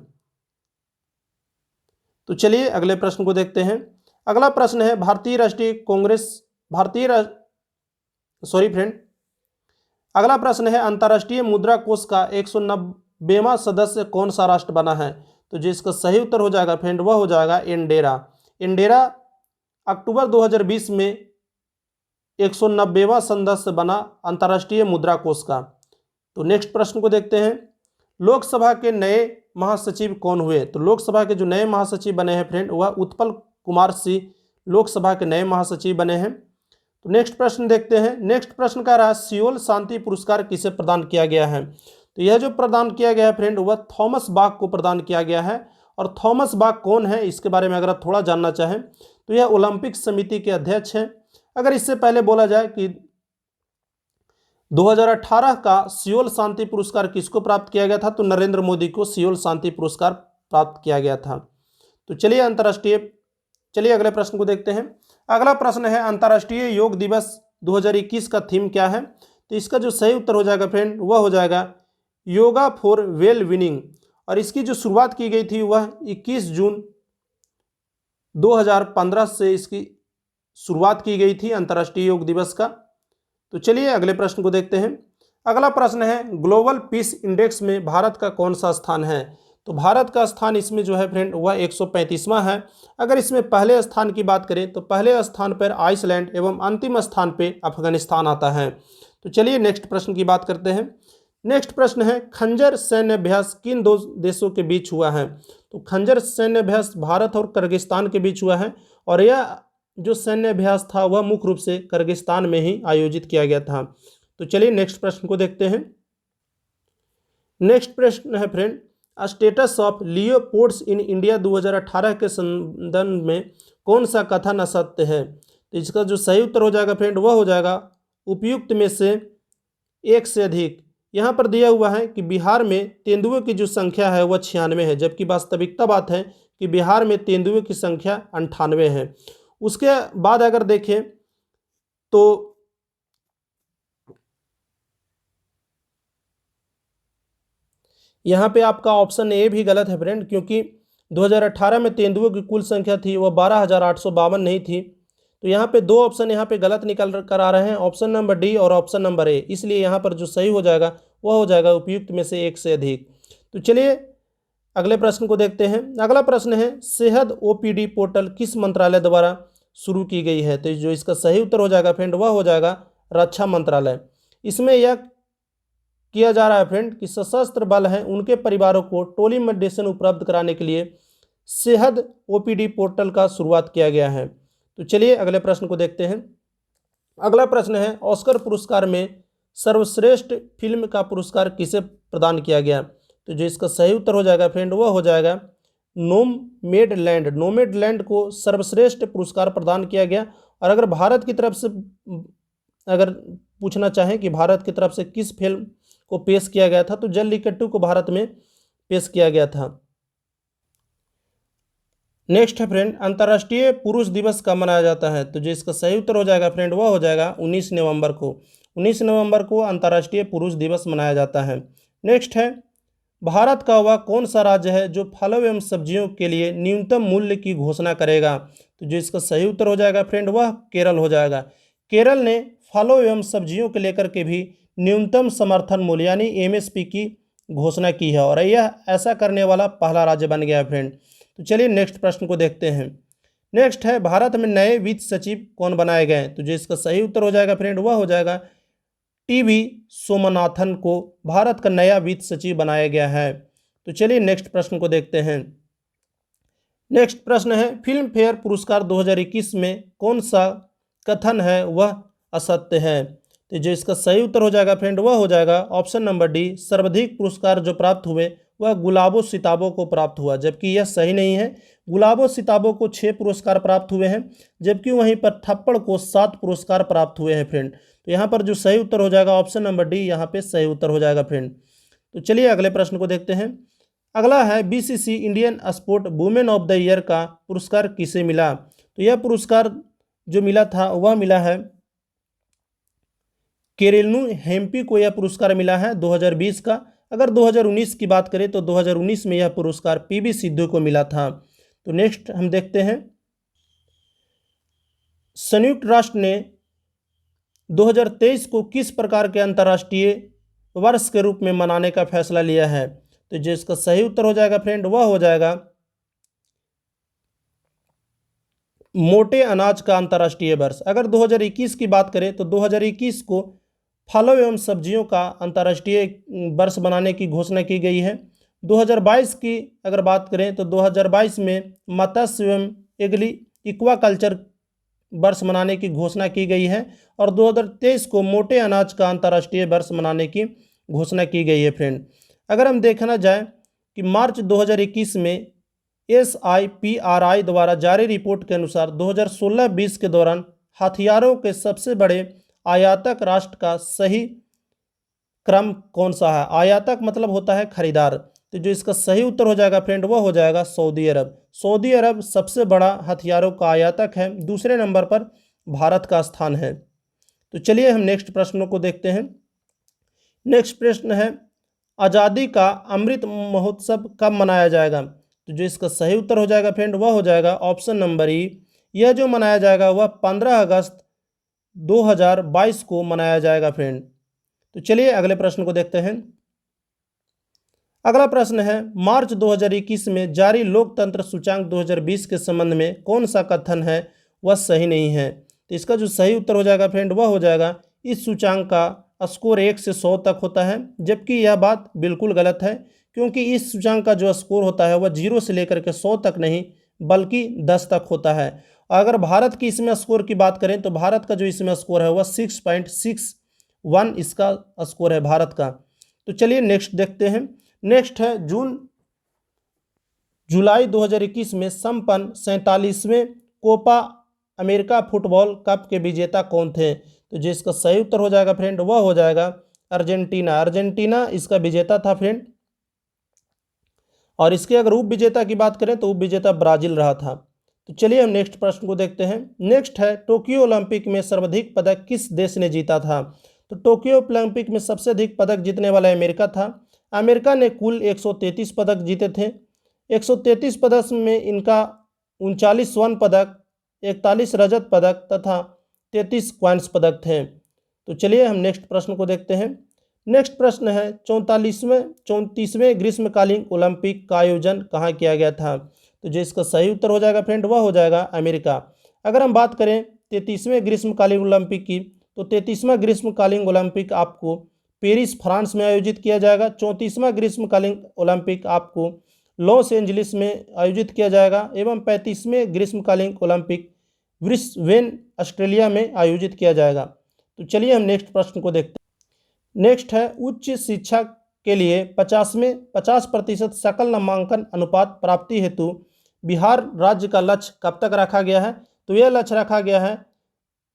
[SPEAKER 1] तो चलिए अगले प्रश्न को देखते हैं। अगला प्रश्न है अगला प्रश्न है अंतर्राष्ट्रीय मुद्रा कोष का 190वां सदस्य कौन सा राष्ट्र बना है। तो जिसका सही उत्तर हो जाएगा फ्रेंड वह हो जाएगा इंडेरा। अक्टूबर 2020 में 190वां सदस्य बना अंतर्राष्ट्रीय मुद्रा कोष का। तो नेक्स्ट प्रश्न को देखते हैं। लोकसभा के नए महासचिव कौन हुए। तो लोकसभा के जो नए महासचिव बने हैं फ्रेंड वह उत्पल कुमार सिंह लोकसभा के नए महासचिव बने हैं। तो नेक्स्ट प्रश्न देखते हैं। नेक्स्ट प्रश्न का रहा सियोल शांति पुरस्कार किसे प्रदान किया गया है। तो यह जो प्रदान किया गया है फ्रेंड वह थॉमस बाक को प्रदान किया गया है। और थॉमस बाक कौन है इसके बारे में अगर आप थोड़ा जानना चाहें तो यह ओलंपिक समिति के अध्यक्ष हैं। अगर इससे पहले बोला जाए कि 2018 का सियोल शांति पुरस्कार किसको प्राप्त किया गया था? तो नरेंद्र मोदी को सियोल शांति पुरस्कार प्राप्त किया गया था। तो चलिए अगले प्रश्न को देखते हैं। अगला प्रश्न है अंतर्राष्ट्रीय योग दिवस 2021 का थीम क्या है? तो इसका जो सही उत्तर हो जाएगा फ्रेंड वह हो जाएगा योगा फॉर वेल विनिंग, और इसकी जो शुरुआत की गई थी वह 21 जून 2015 से इसकी शुरुआत की गई थी अंतर्राष्ट्रीय योग दिवस का। तो चलिए अगले प्रश्न को देखते हैं। अगला प्रश्न है ग्लोबल पीस इंडेक्स में भारत का कौन सा स्थान है? तो भारत का स्थान इसमें जो है फ्रेंड वह 135वां है। अगर इसमें पहले स्थान की बात करें तो पहले स्थान पर आइसलैंड एवं अंतिम स्थान पर अफगानिस्तान आता है। तो चलिए नेक्स्ट प्रश्न की बात करते हैं। नेक्स्ट प्रश्न है खंजर सैन्य अभ्यास किन दो देशों के बीच हुआ है? तो खंजर सैन्य अभ्यास भारत और किर्गिस्तान के बीच हुआ है, और यह जो सैन्य अभ्यास था वह मुख्य रूप से किर्गिस्तान में ही आयोजित किया गया था। तो चलिए नेक्स्ट प्रश्न को देखते हैं। नेक्स्ट प्रश्न है friend status of leopards in India 2018 के संदर्भ में कौन सा कथन असत्य है? तो इसका जो सही उत्तर हो जाएगा फ्रेंड वह हो जाएगा उपयुक्त में से एक से अधिक। यहाँ पर दिया हुआ है कि बिहार में तेंदुए की जो संख्या है वह 96 है, जबकि वास्तविकता बात है कि बिहार में तेंदुए की संख्या 98 है। उसके बाद अगर देखें तो यहाँ पे आपका ऑप्शन ए भी गलत है फ्रेंड, क्योंकि 2018 में तेंदुओं की कुल संख्या थी वह 12,852 नहीं थी। तो यहाँ पे दो ऑप्शन यहाँ पे गलत निकल कर आ रहे हैं, ऑप्शन नंबर डी और ऑप्शन नंबर ए। इसलिए यहाँ पर जो सही हो जाएगा वह हो जाएगा उपयुक्त में से एक से अधिक। तो चलिए अगले प्रश्न को देखते हैं। अगला प्रश्न है सेहत ओपीडी पोर्टल किस मंत्रालय द्वारा शुरू की गई है? तो जो इसका सही उत्तर हो जाएगा फ्रेंड वह हो जाएगा रक्षा मंत्रालय। इसमें यह किया जा रहा है फ्रेंड कि सशस्त्र बल हैं उनके परिवारों को टेली मेडिसिन उपलब्ध कराने के लिए सेहत ओपीडी पोर्टल का शुरुआत किया गया है। तो चलिए अगले प्रश्न को देखते हैं। अगला प्रश्न है ऑस्कर पुरस्कार में सर्वश्रेष्ठ फिल्म का पुरस्कार किसे प्रदान किया गया? तो जो इसका सही उत्तर हो जाएगा फ्रेंड वह हो जाएगा नोमैडलैंड को सर्वश्रेष्ठ पुरस्कार प्रदान किया गया। और अगर भारत की तरफ से अगर पूछना चाहें कि भारत की तरफ से किस फिल्म को पेश किया गया था, तो जल्लीकट्टू को भारत में पेश किया गया था। नेक्स्ट है फ्रेंड अंतर्राष्ट्रीय पुरुष दिवस कब मनाया जाता है? तो जो इसका सही उत्तर हो जाएगा फ्रेंड वह हो जाएगा 19 नवंबर को। 19 नवंबर को अंतर्राष्ट्रीय पुरुष दिवस मनाया जाता है। नेक्स्ट है भारत का वह कौन सा राज्य है जो फलों एवं सब्जियों के लिए न्यूनतम मूल्य की घोषणा करेगा? तो जो इसका सही उत्तर हो जाएगा फ्रेंड वह केरल हो जाएगा। केरल ने फलों एवं सब्जियों के लेकर के भी न्यूनतम समर्थन मूल्य यानी एमएसपी की घोषणा की है, और यह ऐसा करने वाला पहला राज्य बन गया है फ्रेंड। तो चलिए नेक्स्ट प्रश्न को देखते हैं। नेक्स्ट है भारत में नए वित्त सचिव कौन बनाए गए? तो जो इसका सही उत्तर हो जाएगा फ्रेंड वह हो जाएगा टीवी सोमनाथन को भारत का नया वित्त सचिव बनाया गया है। तो चलिए नेक्स्ट प्रश्न को देखते हैं। नेक्स्ट प्रश्न है फिल्म फेयर पुरस्कार 2021 में कौन सा कथन है वह असत्य है? तो जो इसका सही उत्तर हो जाएगा फ्रेंड वह हो जाएगा ऑप्शन नंबर डी सर्वाधिक पुरस्कार जो प्राप्त हुए वह गुलाबो सिताबो को प्राप्त हुआ, जबकि यह सही नहीं है। गुलाबो सिताबो को 6 पुरस्कार प्राप्त हुए हैं, जबकि वहीं पर थप्पड़ को 7 पुरस्कार प्राप्त हुए हैं फ्रेंड। तो यहाँ पर जो सही उत्तर हो जाएगा ऑप्शन नंबर डी यहाँ पे सही उत्तर हो जाएगा फ्रेंड। तो चलिए अगले प्रश्न को देखते हैं। अगला है BCC Indian sport women of the year का पुरस्कार किसे मिला? तो यह पुरस्कार जो मिला था वह मिला है केरेनु हेम्पी को, यह पुरस्कार मिला है 2020 का। अगर 2019 की बात करें तो 2019 में यह पुरस्कार पीवी सिद्धू को मिला था। तो नेक्स्ट हम देखते हैं संयुक्त राष्ट्र ने 2023 को किस प्रकार के अंतर्राष्ट्रीय वर्ष के रूप में मनाने का फैसला लिया है? तो जिसका सही उत्तर हो जाएगा फ्रेंड वह हो जाएगा मोटे अनाज का अंतर्राष्ट्रीय वर्ष। अगर 2021 की बात करें तो 2021 को फलों एवं सब्जियों का अंतर्राष्ट्रीय वर्ष बनाने की घोषणा की गई है। 2022 की अगर बात करें तो 2022 में मत्स्य एवं एक्वाकल्चर वर्ष मनाने की घोषणा की गई है, और 2023 को मोटे अनाज का अंतर्राष्ट्रीय वर्ष मनाने की घोषणा की गई है फ्रेंड। अगर हम देखना जाए कि मार्च 2021 में SIPRI द्वारा जारी रिपोर्ट के अनुसार 2016-20 के दौरान हथियारों के सबसे बड़े आयातक राष्ट्र का सही क्रम कौन सा है? आयातक मतलब होता है खरीदार। तो जो इसका सही उत्तर हो जाएगा फ्रेंड वह हो जाएगा सऊदी अरब। सऊदी अरब सबसे बड़ा हथियारों का आयातक है। दूसरे नंबर पर भारत का स्थान है। तो चलिए हम नेक्स्ट प्रश्नों को देखते हैं। नेक्स्ट प्रश्न है आज़ादी का अमृत महोत्सव कब मनाया जाएगा? तो जो इसका सही उत्तर हो जाएगा फ्रेंड वह हो जाएगा ऑप्शन नंबर ई। यह जो मनाया जाएगा वह 15 अगस्त 2022 को मनाया जाएगा फ्रेंड। तो चलिए अगले प्रश्न को देखते हैं। अगला प्रश्न है मार्च 2021 में जारी लोकतंत्र सूचांक 2020 के संबंध में कौन सा कथन है वह सही नहीं है? तो इसका जो सही उत्तर हो जाएगा फ्रेंड वह हो जाएगा इस सूचांक का स्कोर 1 से 100 तक होता है, जबकि यह बात बिल्कुल गलत है, क्योंकि इस सूचांक का जो स्कोर होता है वह 0 से लेकर के 100 तक नहीं बल्कि 10 तक होता है। अगर भारत की इसमें स्कोर की बात करें तो भारत का जो इसमें स्कोर है वह 6.61 इसका स्कोर है भारत का। तो चलिए नेक्स्ट देखते हैं। नेक्स्ट है जुलाई 2021 में संपन्न 47वें कोपा अमेरिका फुटबॉल कप के विजेता कौन थे? तो जिसका सही उत्तर हो जाएगा फ्रेंड वह हो जाएगा अर्जेंटीना। अर्जेंटीना इसका विजेता था फ्रेंड। और इसके अगर उप विजेता की बात करें तो उप विजेता ब्राजील रहा था। तो चलिए हम नेक्स्ट प्रश्न को देखते हैं। नेक्स्ट है टोक्यो ओलंपिक में सर्वाधिक पदक किस देश ने जीता था? तो टोक्यो ओलंपिक में सबसे अधिक पदक जीतने वाला अमेरिका था। अमेरिका ने कुल 133 पदक जीते थे। 133 पदक में इनका 39 स्वर्ण पदक, 41 रजत पदक तथा 33 कांस्य पदक थे। तो चलिए हम नेक्स्ट प्रश्न को देखते हैं। नेक्स्ट प्रश्न है 34वें ग्रीष्मकालीन ओलंपिक का आयोजन कहाँ किया गया था? तो जो इसका सही उत्तर हो जाएगा फ्रेंड वह हो जाएगा अमेरिका। अगर हम बात करें 33वें ग्रीष्मकालीन ओलंपिक की तो 33वां ग्रीष्मकालीन ओलंपिक आपको पेरिस फ्रांस में आयोजित किया जाएगा। 34वां ग्रीष्मकालीन ओलंपिक आपको लॉस एंजलिस में आयोजित किया जाएगा एवं 35वें ग्रीष्मकालीन ओलंपिक ब्रिस्बेन ऑस्ट्रेलिया में आयोजित किया जाएगा। तो चलिए हम नेक्स्ट प्रश्न को देखते हैं। नेक्स्ट है उच्च शिक्षा के लिए 50% सकल नामांकन अनुपात प्राप्ति हेतु बिहार राज्य का लक्ष्य कब तक रखा गया है? तो यह लक्ष्य रखा गया है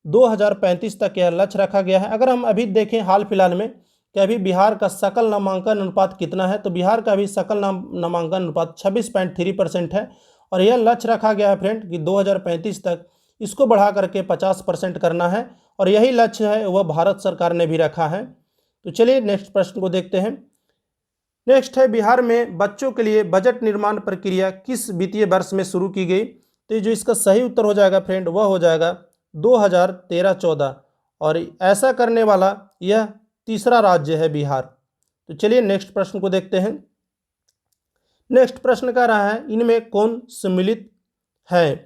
[SPEAKER 1] 2035 तक यह लक्ष्य रखा गया है। अगर हम अभी देखें हाल फिलहाल में कि अभी बिहार का सकल नामांकन अनुपात कितना है, तो बिहार का अभी सकल नामांकन अनुपात 26.3% है और यह लक्ष्य रखा गया है फ्रेंड कि 2035 तक इसको बढ़ा करके 50% करना है और यही लक्ष्य है वह भारत सरकार ने भी रखा है। तो चलिए नेक्स्ट प्रश्न को देखते हैं। नेक्स्ट है बिहार में बच्चों के लिए बजट निर्माण प्रक्रिया किस वित्तीय वर्ष में शुरू की गई? तो जो इसका सही उत्तर हो जाएगा फ्रेंड वह हो जाएगा 2013-14 और ऐसा करने वाला यह तीसरा राज्य है बिहार। तो चलिए नेक्स्ट प्रश्न को देखते हैं। नेक्स्ट प्रश्न कह रहा है इनमें कौन सम्मिलित है?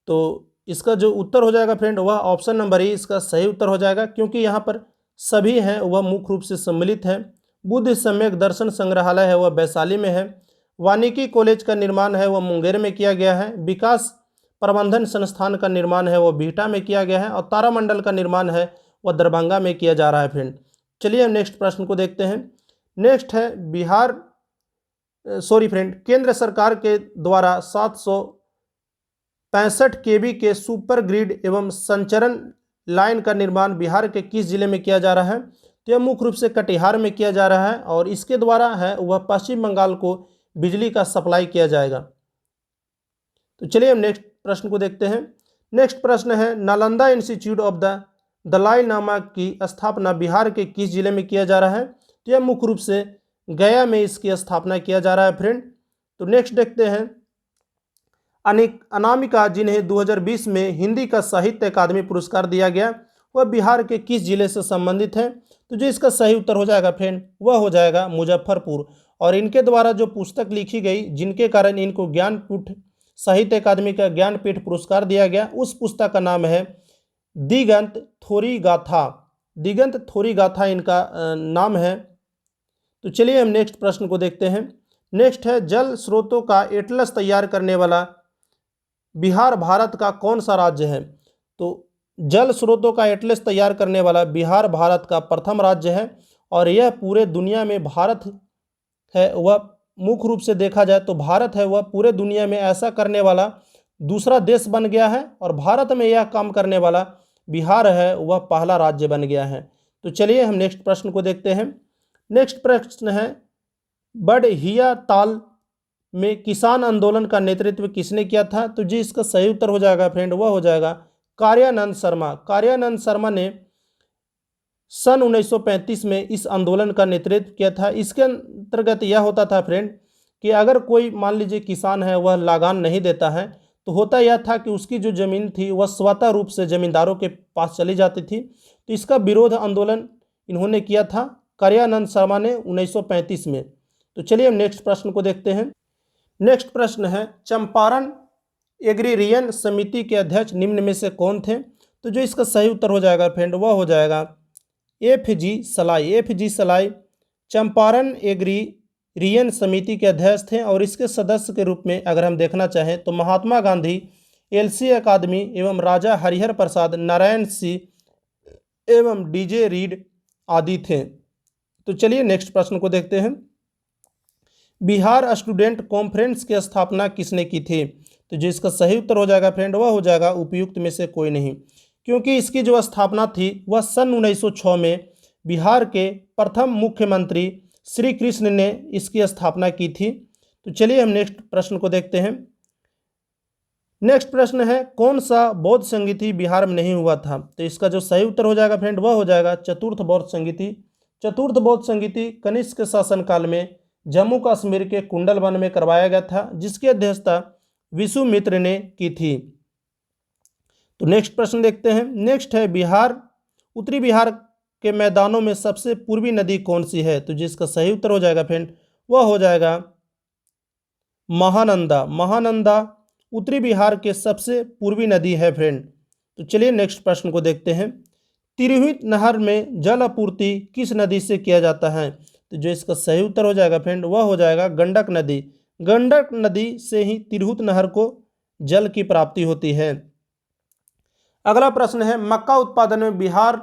[SPEAKER 1] तो इसका जो उत्तर हो जाएगा फ्रेंड वह ऑप्शन नंबर ए इसका सही उत्तर हो जाएगा, क्योंकि यहाँ पर सभी हैं वह मुख्य रूप से सम्मिलित है। बुद्ध सम्यक दर्शन संग्रहालय है वह वैशाली में है। वानिकी कॉलेज का निर्माण है वह मुंगेर में किया गया है। विकास प्रबंधन संस्थान का निर्माण है वह बिहटा में किया गया है और तारामंडल का निर्माण है वह दरभंगा में किया जा रहा है फ्रेंड। चलिए हम नेक्स्ट प्रश्न को देखते हैं। नेक्स्ट है केंद्र सरकार के द्वारा 765 kV के सुपर ग्रिड एवं संचरण लाइन का निर्माण बिहार के किस जिले में किया जा रहा है? तो यह मुख्य रूप से कटिहार में किया जा रहा है और इसके द्वारा है वह पश्चिम बंगाल को बिजली का सप्लाई किया जाएगा। तो चलिए हम नेक्स्ट प्रश्न को देखते हैं। नेक्स्ट प्रश्न है Nalanda institute of the Dalai Lama की स्थापना बिहार के किस जिले में किया जा रहा है? तो यह मुख्य रूप से गया में इसकी स्थापना किया जा रहा है फ्रेंड। तो नेक्स्ट देखते हैं अनामिका जिन्हें 2020 में हिंदी का साहित्य अकादमी पुरस्कार दिया गया वह बिहार के किस जिले से संबंधित है? तो जो इसका सही उत्तर हो जाएगा फ्रेंड वह हो जाएगा मुजफ्फरपुर और इनके द्वारा जो पुस्तक लिखी गई जिनके कारण इनको ज्ञानपीठ साहित्य अकादमी का ज्ञानपीठ पुरस्कार दिया गया उस पुस्तक का नाम है दिगंत थोरी गाथा। दिगंत थोरी गाथा इनका नाम है। तो चलिए हम नेक्स्ट प्रश्न को देखते हैं। नेक्स्ट है जल स्रोतों का एटलस तैयार करने वाला बिहार भारत का कौन सा राज्य है? तो जल स्रोतों का एटलस तैयार करने वाला बिहार भारत का प्रथम राज्य है और यह पूरे दुनिया में भारत है वह मुख्य रूप से देखा जाए तो भारत है वह पूरे दुनिया में ऐसा करने वाला दूसरा देश बन गया है और भारत में यह काम करने वाला बिहार है वह पहला राज्य बन गया है। तो चलिए हम नेक्स्ट प्रश्न को देखते हैं। नेक्स्ट प्रश्न है, बड़हिया ताल में किसान आंदोलन का नेतृत्व किसने किया था? तो जी इसका सही उत्तर हो जाएगा फ्रेंड, वह हो जाएगा कार्यानंद शर्मा। कार्यानंद शर्मा ने सन 1935 में इस आंदोलन का नेतृत्व किया था। इसके अंतर्गत यह होता था फ्रेंड कि अगर कोई मान लीजिए किसान है वह लगान नहीं देता है तो होता यह था कि उसकी जो ज़मीन थी वह स्वतः रूप से जमींदारों के पास चली जाती थी। तो इसका विरोध आंदोलन इन्होंने किया था कार्यानंद शर्मा ने 1935 में। तो चलिए हम नेक्स्ट प्रश्न को देखते हैं। नेक्स्ट प्रश्न है, चंपारण एग्रीरियन समिति के अध्यक्ष निम्न में से कौन थे? तो जो इसका सही उत्तर हो जाएगा फ्रेंड वह हो जाएगा FG सलाई। FG सलाई चंपारण एग्रीरियन समिति के अध्यक्ष थे और इसके सदस्य के रूप में अगर हम देखना चाहें तो महात्मा गांधी, LC अकादमी एवं राजा हरिहर प्रसाद, नारायण सिंह एवं DJ रीड आदि थे। तो चलिए नेक्स्ट प्रश्न को देखते हैं। बिहार स्टूडेंट कॉन्फ्रेंस की स्थापना किसने की थी? तो जो इसका सही उत्तर हो जाएगा फ्रेंड वह हो जाएगा उपयुक्त में से कोई नहीं, क्योंकि इसकी जो स्थापना थी वह सन 1906 में बिहार के प्रथम मुख्यमंत्री श्री कृष्ण ने इसकी स्थापना की थी। तो चलिए हम नेक्स्ट प्रश्न को देखते हैं। नेक्स्ट प्रश्न है, कौन सा बौद्ध संगीति बिहार में नहीं हुआ था? तो इसका जो सही उत्तर हो जाएगा फ्रेंड वह हो जाएगा चतुर्थ बौद्ध संगीति। चतुर्थ बौद्ध संगीति कनिष्क के शासनकाल में जम्मू कश्मीर के कुंडल वन में करवाया गया था, जिसकी अध्यक्षता विश्वामित्र ने की थी। तो नेक्स्ट प्रश्न देखते हैं। नेक्स्ट है, उत्तरी बिहार के मैदानों में सबसे पूर्वी नदी कौन सी है? तो जिसका सही उत्तर हो जाएगा फ्रेंड वह हो जाएगा महानंदा। महानंदा उत्तरी बिहार के सबसे पूर्वी नदी है फ्रेंड। तो चलिए नेक्स्ट प्रश्न को देखते हैं। तिरहुत नहर में जल आपूर्ति किस नदी से किया जाता है? तो जो इसका सही उत्तर हो जाएगा फ्रेंड वह हो जाएगा गंडक नदी। गंडक नदी से ही तिरहुत नहर को जल की प्राप्ति होती है। अगला प्रश्न है, मक्का उत्पादन में बिहार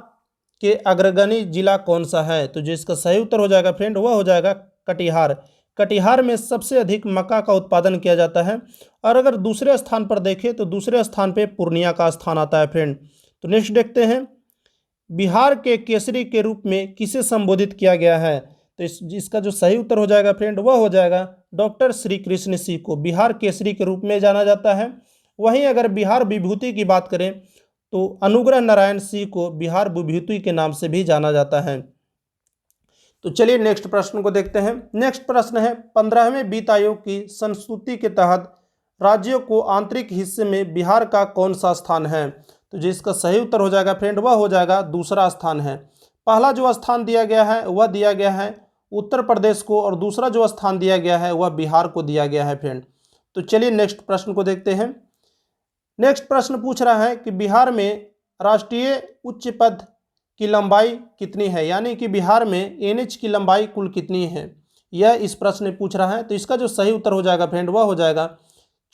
[SPEAKER 1] के अग्रगणी जिला कौन सा है? तो जो इसका सही उत्तर हो जाएगा फ्रेंड वह हो जाएगा कटिहार। कटिहार में सबसे अधिक मक्का का उत्पादन किया जाता है। और अगर दूसरे स्थान पर देखें तो दूसरे स्थान पे पूर्णिया का स्थान आता है फ्रेंड। तो नेक्स्ट देखते हैं, बिहार के केसरी के रूप में किसे संबोधित किया गया है? तो इसका जो सही उत्तर हो जाएगा फ्रेंड वह हो जाएगा डॉक्टर श्री कृष्ण सिंह को बिहार केसरी के रूप में जाना जाता है। वहीं अगर बिहार विभूति की बात करें तो अनुग्रह नारायण सिंह को बिहार विभूति के नाम से भी जाना जाता है। तो चलिए नेक्स्ट प्रश्न को देखते हैं। नेक्स्ट प्रश्न है, 15वें वित्त आयोग की संस्तुति के तहत राज्यों को आंतरिक हिस्से में बिहार का कौन सा स्थान है? तो जिसका सही उत्तर हो जाएगा फ्रेंड वह हो जाएगा दूसरा स्थान है। पहला जो स्थान दिया गया है वह दिया गया है उत्तर प्रदेश को और दूसरा जो स्थान दिया गया है वह बिहार को दिया गया है फ्रेंड। तो चलिए नेक्स्ट प्रश्न को देखते हैं। नेक्स्ट प्रश्न पूछ रहा है कि बिहार में राष्ट्रीय उच्च पथ की लंबाई कितनी है, यानी कि बिहार में NH की लंबाई कुल कितनी है, यह इस प्रश्न में पूछ रहा है। तो इसका जो सही उत्तर हो जाएगा फ्रेंड वह हो जाएगा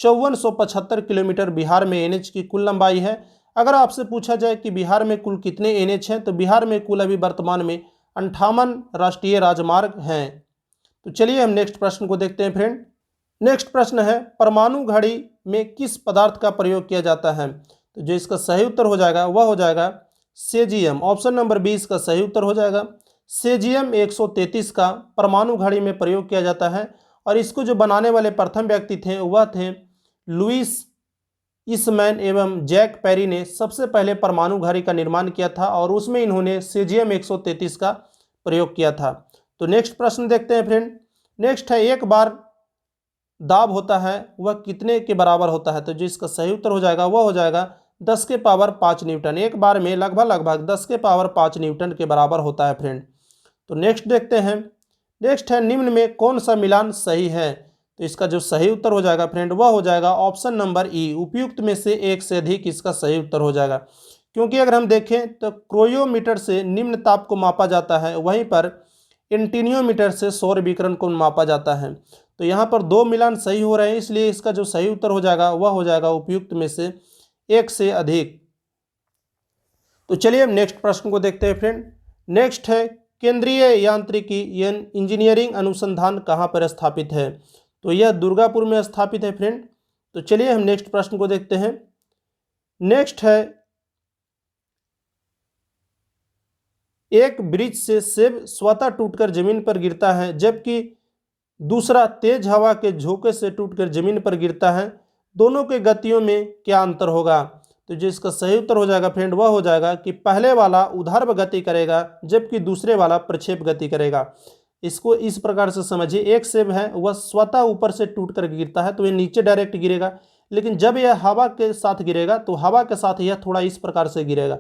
[SPEAKER 1] 5475 किलोमीटर बिहार में NH की कुल लंबाई है। अगर आपसे पूछा जाए कि बिहार में कुल कितने NH हैं तो बिहार में कुल अभी वर्तमान में 58 राष्ट्रीय राजमार्ग हैं। तो चलिए हम नेक्स्ट प्रश्न को देखते हैं फ्रेंड। नेक्स्ट प्रश्न है, परमाणु घड़ी में किस पदार्थ का प्रयोग किया जाता है? तो जो इसका सही उत्तर हो जाएगा वह हो जाएगा सेजियम। ऑप्शन नंबर 20 का सही उत्तर हो जाएगा सेजियम 133 का परमाणु घड़ी में प्रयोग किया जाता है। और इसको जो बनाने वाले प्रथम व्यक्ति थे वह थे लुइस ईस्टमैन एवं जैक पेरी ने सबसे पहले परमाणु घड़ी का निर्माण किया था और उसमें इन्होंने सेजियम 133 का प्रयोग किया था। तो नेक्स्ट प्रश्न देखते हैं फ्रेंड। नेक्स्ट है, एक बार दाब होता है वह कितने के बराबर होता है? तो जिसका सही उत्तर हो जाएगा वह हो जाएगा 10 के पावर 5 न्यूटन। एक बार में लगभग 10 के पावर 5 न्यूटन के बराबर होता है फ्रेंड। तो नेक्स्ट देखते हैं। नेक्स्ट है, निम्न में कौन सा मिलान सही है? तो इसका जो सही उत्तर हो जाएगा फ्रेंड वह हो जाएगा ऑप्शन नंबर ई, उपयुक्त में से एक से अधिक इसका सही उत्तर हो जाएगा। क्योंकि अगर हम देखें तो क्रोयोमीटर से निम्न ताप को मापा जाता है, वहीं पर इंटीनियोमीटर से सौर विकिरण को मापा जाता है। तो यहाँ पर दो मिलान सही हो रहे हैं, इसलिए इसका जो सही उत्तर हो जाएगा वह हो जाएगा उपयुक्त में से एक से अधिक। तो चलिए हम नेक्स्ट प्रश्न को देखते हैं फ्रेंड। नेक्स्ट है, केंद्रीय यांत्रिकी इंजीनियरिंग अनुसंधान कहाँ पर स्थापित है? तो यह दुर्गापुर में स्थापित है फ्रेंड। तो चलिए हम नेक्स्ट प्रश्न को देखते हैं। नेक्स्ट है, एक ब्रिज से सेब स्वतः टूटकर जमीन पर गिरता है जबकि दूसरा तेज हवा के झोंके से टूटकर जमीन पर गिरता है, दोनों के गतियों में क्या अंतर होगा? तो जो इसका सही उत्तर हो जाएगा फ्रेंड वह हो जाएगा कि पहले वाला ऊर्ध्व गति करेगा जबकि दूसरे वाला प्रक्षेप गति करेगा। इसको इस प्रकार से समझिए, एक सेब है वह स्वतः ऊपर से टूट कर गिरता है तो यह नीचे डायरेक्ट गिरेगा, लेकिन जब यह हवा के साथ गिरेगा तो हवा के साथ यह थोड़ा इस प्रकार से गिरेगा,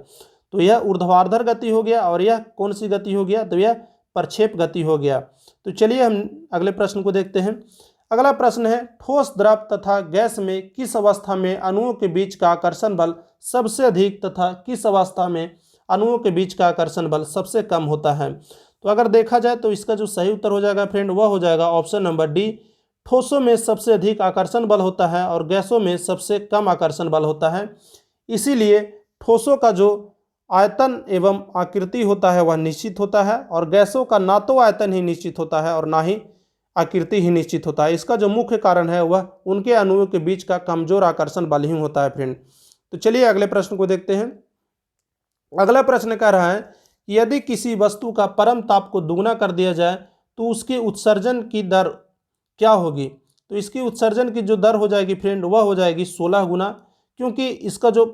[SPEAKER 1] तो यह ऊर्ध्वाधर गति हो गया और यह कौन सी गति हो गया? तो यह प्रक्षेप गति हो गया। तो चलिए हम अगले प्रश्न को देखते हैं। अगला प्रश्न है, ठोस द्रव तथा गैस में किस अवस्था में अणुओं के बीच का आकर्षण बल सबसे अधिक तथा किस अवस्था में अणुओं के बीच का आकर्षण बल सबसे कम होता है? तो अगर देखा जाए तो इसका जो सही उत्तर हो जाएगा फ्रेंड वह हो जाएगा ऑप्शन नंबर डी, ठोसों में सबसे अधिक आकर्षण बल होता है और गैसों में सबसे कम आकर्षण बल होता है। इसीलिए ठोसों का जो आयतन एवं आकृति होता है वह निश्चित होता है और गैसों का ना तो आयतन ही निश्चित होता है और ना ही आकृति ही निश्चित होता है। इसका जो मुख्य कारण है वह उनके अणुओं के बीच का कमजोर आकर्षण बल ही होता है फ्रेंड। तो चलिए अगले प्रश्न को देखते हैं। अगला प्रश्न कह रहा है कि यदि किसी वस्तु का परम ताप को दुगना कर दिया जाए तो उसके उत्सर्जन की दर क्या होगी? तो इसकी उत्सर्जन की जो दर हो जाएगी फ्रेंड वह हो जाएगी 16 गुना, क्योंकि इसका जो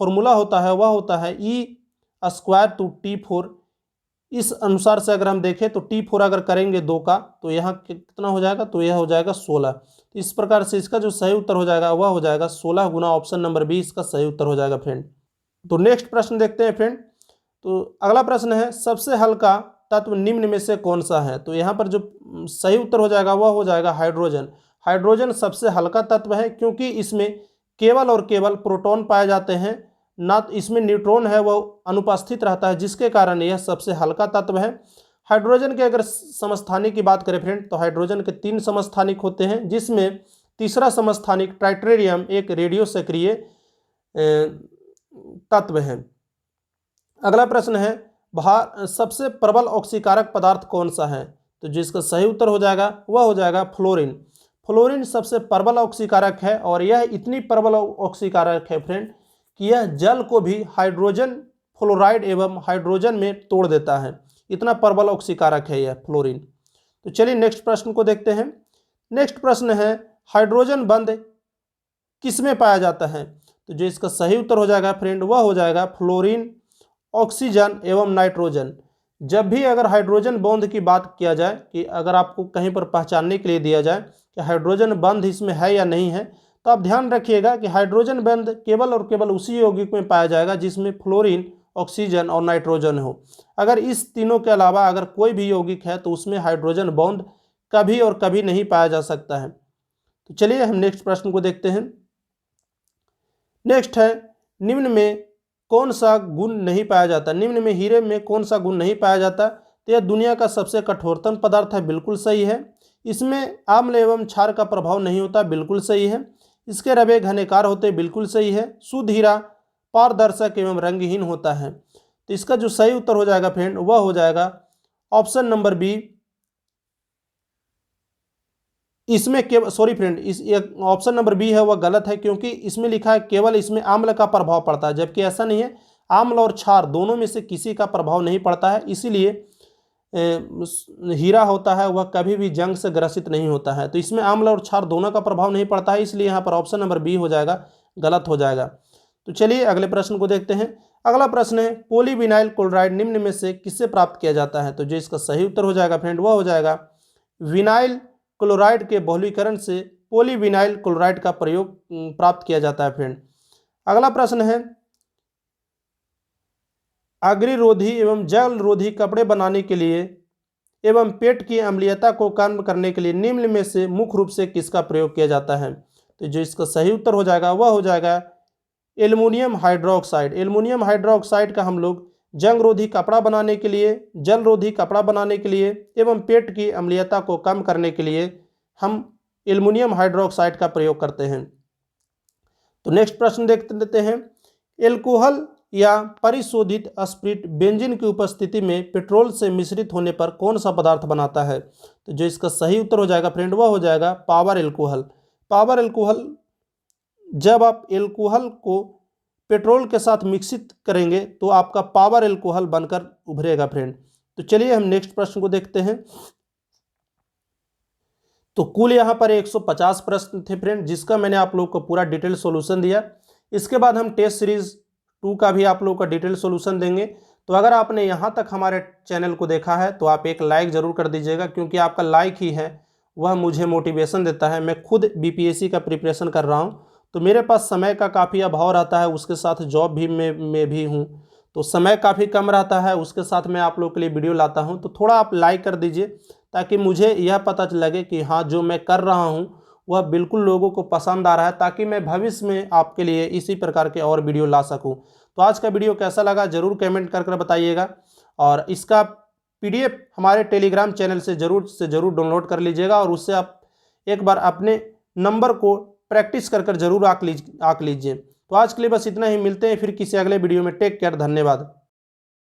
[SPEAKER 1] फॉर्मूला होता है वह होता है E² इस अनुसार से अगर हम देखें तो T4 अगर करेंगे 2 का तो यहाँ कितना हो जाएगा? तो यह हो जाएगा 16। तो इस प्रकार से इसका जो सही उत्तर हो जाएगा वह हो जाएगा 16 गुना, ऑप्शन नंबर बी इसका सही उत्तर हो जाएगा फ्रेंड। तो नेक्स्ट प्रश्न देखते हैं फ्रेंड। तो अगला प्रश्न है, सबसे हल्का तत्व निम्न में से कौन सा है? तो यहाँ पर जो सही उत्तर हो जाएगा वह हो जाएगा हाइड्रोजन। हाइड्रोजन सबसे हल्का तत्व है क्योंकि इसमें केवल और केवल प्रोटॉन पाए जाते हैं, ना इसमें न्यूट्रॉन है वह अनुपस्थित रहता है, जिसके कारण यह सबसे हल्का तत्व है। हाइड्रोजन के अगर समस्थानिक की बात करें फ्रेंड तो हाइड्रोजन के 3 समस्थानिक होते हैं, जिसमें तीसरा समस्थानिक ट्राइटेरियम एक रेडियो सक्रिय तत्व है। अगला प्रश्न है, सबसे प्रबल ऑक्सीकारक पदार्थ कौन सा है? तो जिसका सही उत्तर हो जाएगा वह हो जाएगा फ्लोरीन। फ्लोरीन सबसे प्रबल ऑक्सीकारक है और यह इतनी प्रबल ऑक्सीकारक है फ्रेंड कि यह जल को भी हाइड्रोजन फ्लोराइड एवं हाइड्रोजन में तोड़ देता है, इतना प्रबल ऑक्सीकारक है यह फ्लोरीन। तो चलिए नेक्स्ट प्रश्न को देखते हैं। नेक्स्ट प्रश्न है, हाइड्रोजन बंध किस में पाया जाता है? तो जो इसका सही उत्तर हो जाएगा फ्रेंड वह हो जाएगा फ्लोरीन, ऑक्सीजन एवं नाइट्रोजन। जब भी अगर हाइड्रोजन बॉन्ड की बात किया जाए कि अगर आपको कहीं पर पहचानने के लिए दिया जाए कि हाइड्रोजन बंध इसमें है या नहीं है, तो आप ध्यान रखिएगा कि हाइड्रोजन बंध केवल और केवल उसी यौगिक में पाया जाएगा जिसमें फ्लोरीन, ऑक्सीजन और नाइट्रोजन हो। अगर इस तीनों के अलावा अगर कोई भी यौगिक है तो उसमें हाइड्रोजन बॉन्ड कभी और कभी नहीं पाया जा सकता है। तो चलिए हम नेक्स्ट प्रश्न को देखते हैं। नेक्स्ट है, निम्न में कौन सा गुण नहीं पाया जाता? निम्न में हीरे में कौन सा गुण नहीं पाया जाता? तो यह दुनिया का सबसे कठोरतम पदार्थ है, बिल्कुल सही है। इसमें आम्ल एवं क्षार का प्रभाव नहीं होता, बिल्कुल सही है। इसके रवे घनेकार होते, बिल्कुल सही है। शुद्ध हीरा पारदर्शक एवं रंगहीन होता है। तो इसका जो सही उत्तर हो जाएगा फ्रेंड वह हो जाएगा ऑप्शन नंबर बी। इसमें केवल सॉरी फ्रेंड, इस ऑप्शन नंबर बी है वह गलत है, क्योंकि इसमें लिखा है केवल इसमें आम्ल का प्रभाव पड़ता है, जबकि ऐसा नहीं है। आम्ल और क्षार दोनों में से किसी का प्रभाव नहीं पड़ता है, इसीलिए हीरा होता है वह कभी भी जंग से ग्रसित नहीं होता है। तो इसमें आम्ल और क्षार दोनों का प्रभाव नहीं पड़ता है, इसलिए यहाँ पर ऑप्शन नंबर बी हो जाएगा, गलत हो जाएगा। तो चलिए अगले प्रश्न को देखते हैं। अगला प्रश्न है, पॉलीविनाइल क्लोराइड निम्न में से किससे प्राप्त किया जाता है? तो जो इसका सही उत्तर हो जाएगा फ्रेंड वह हो जाएगा विनाइल क्लोराइड के बहुलीकरण से पॉलीविनाइल क्लोराइड का प्रयोग प्राप्त किया जाता है फ्रेंड। अगला प्रश्न है, अग्निरोधी एवं जल रोधी कपड़े बनाने के लिए एवं पेट की अम्लीयता को कम करने के लिए निम्न में से मुख्य रूप से किसका प्रयोग किया जाता है? तो जो इसका सही उत्तर हो जाएगा वह हो जाएगा एल्युमिनियम हाइड्रोक्साइड। एल्युमिनियम हाइड्रोक्साइड का हम लोग जंग रोधी कपड़ा बनाने के लिए, जल रोधी कपड़ा बनाने के लिए एवं पेट की अम्लीयता को कम करने के लिए हम एल्युमिनियम हाइड्रोक्साइड का प्रयोग करते हैं। तो नेक्स्ट प्रश्न देख लेते हैं। एल्कोहल या परिशोधित स्पिरिट बेंजीन की उपस्थिति में पेट्रोल से मिश्रित होने पर कौन सा पदार्थ बनाता है? तो जो इसका सही उत्तर हो जाएगा फ्रेंड वह हो जाएगा पावर एल्कोहल। पावर एल्कोहल, जब आप एल्कोहल को पेट्रोल के साथ मिश्रित करेंगे तो आपका पावर एल्कोहल बनकर उभरेगा फ्रेंड। तो चलिए हम नेक्स्ट प्रश्न को देखते हैं। तो कुल यहाँ पर 150 प्रश्न थे फ्रेंड, जिसका मैंने आप लोगों को पूरा डिटेल सॉल्यूशन दिया। इसके बाद हम टेस्ट सीरीज 2 का भी आप लोगों का डिटेल सॉल्यूशन देंगे। तो अगर आपने यहाँ तक हमारे चैनल को देखा है तो आप एक लाइक ज़रूर कर दीजिएगा, क्योंकि आपका लाइक ही है वह मुझे मोटिवेशन देता है। मैं खुद बीपीएससी का प्रिपरेशन कर रहा हूँ, तो मेरे पास समय का काफ़ी अभाव रहता है, उसके साथ जॉब भी में भी हूँ, तो समय काफ़ी कम रहता है। उसके साथ मैं आप लोगों के लिए वीडियो लाता हूँ, तो थोड़ा आप लाइक कर दीजिए ताकि मुझे यह पता लगे कि हाँ जो मैं कर रहा हूँ वह बिल्कुल लोगों को पसंद आ रहा है, ताकि मैं भविष्य में आपके लिए इसी प्रकार के और वीडियो ला सकूँ। तो आज का वीडियो कैसा लगा ज़रूर कमेंट कर बताइएगा, और इसका PDF हमारे टेलीग्राम चैनल से ज़रूर डाउनलोड कर लीजिएगा, और उससे आप एक बार अपने नंबर को प्रैक्टिस कर ज़रूर आंक लीजिए। तो आज के लिए बस इतना ही, मिलते हैं फिर किसी अगले वीडियो में। टेक केयर, धन्यवाद।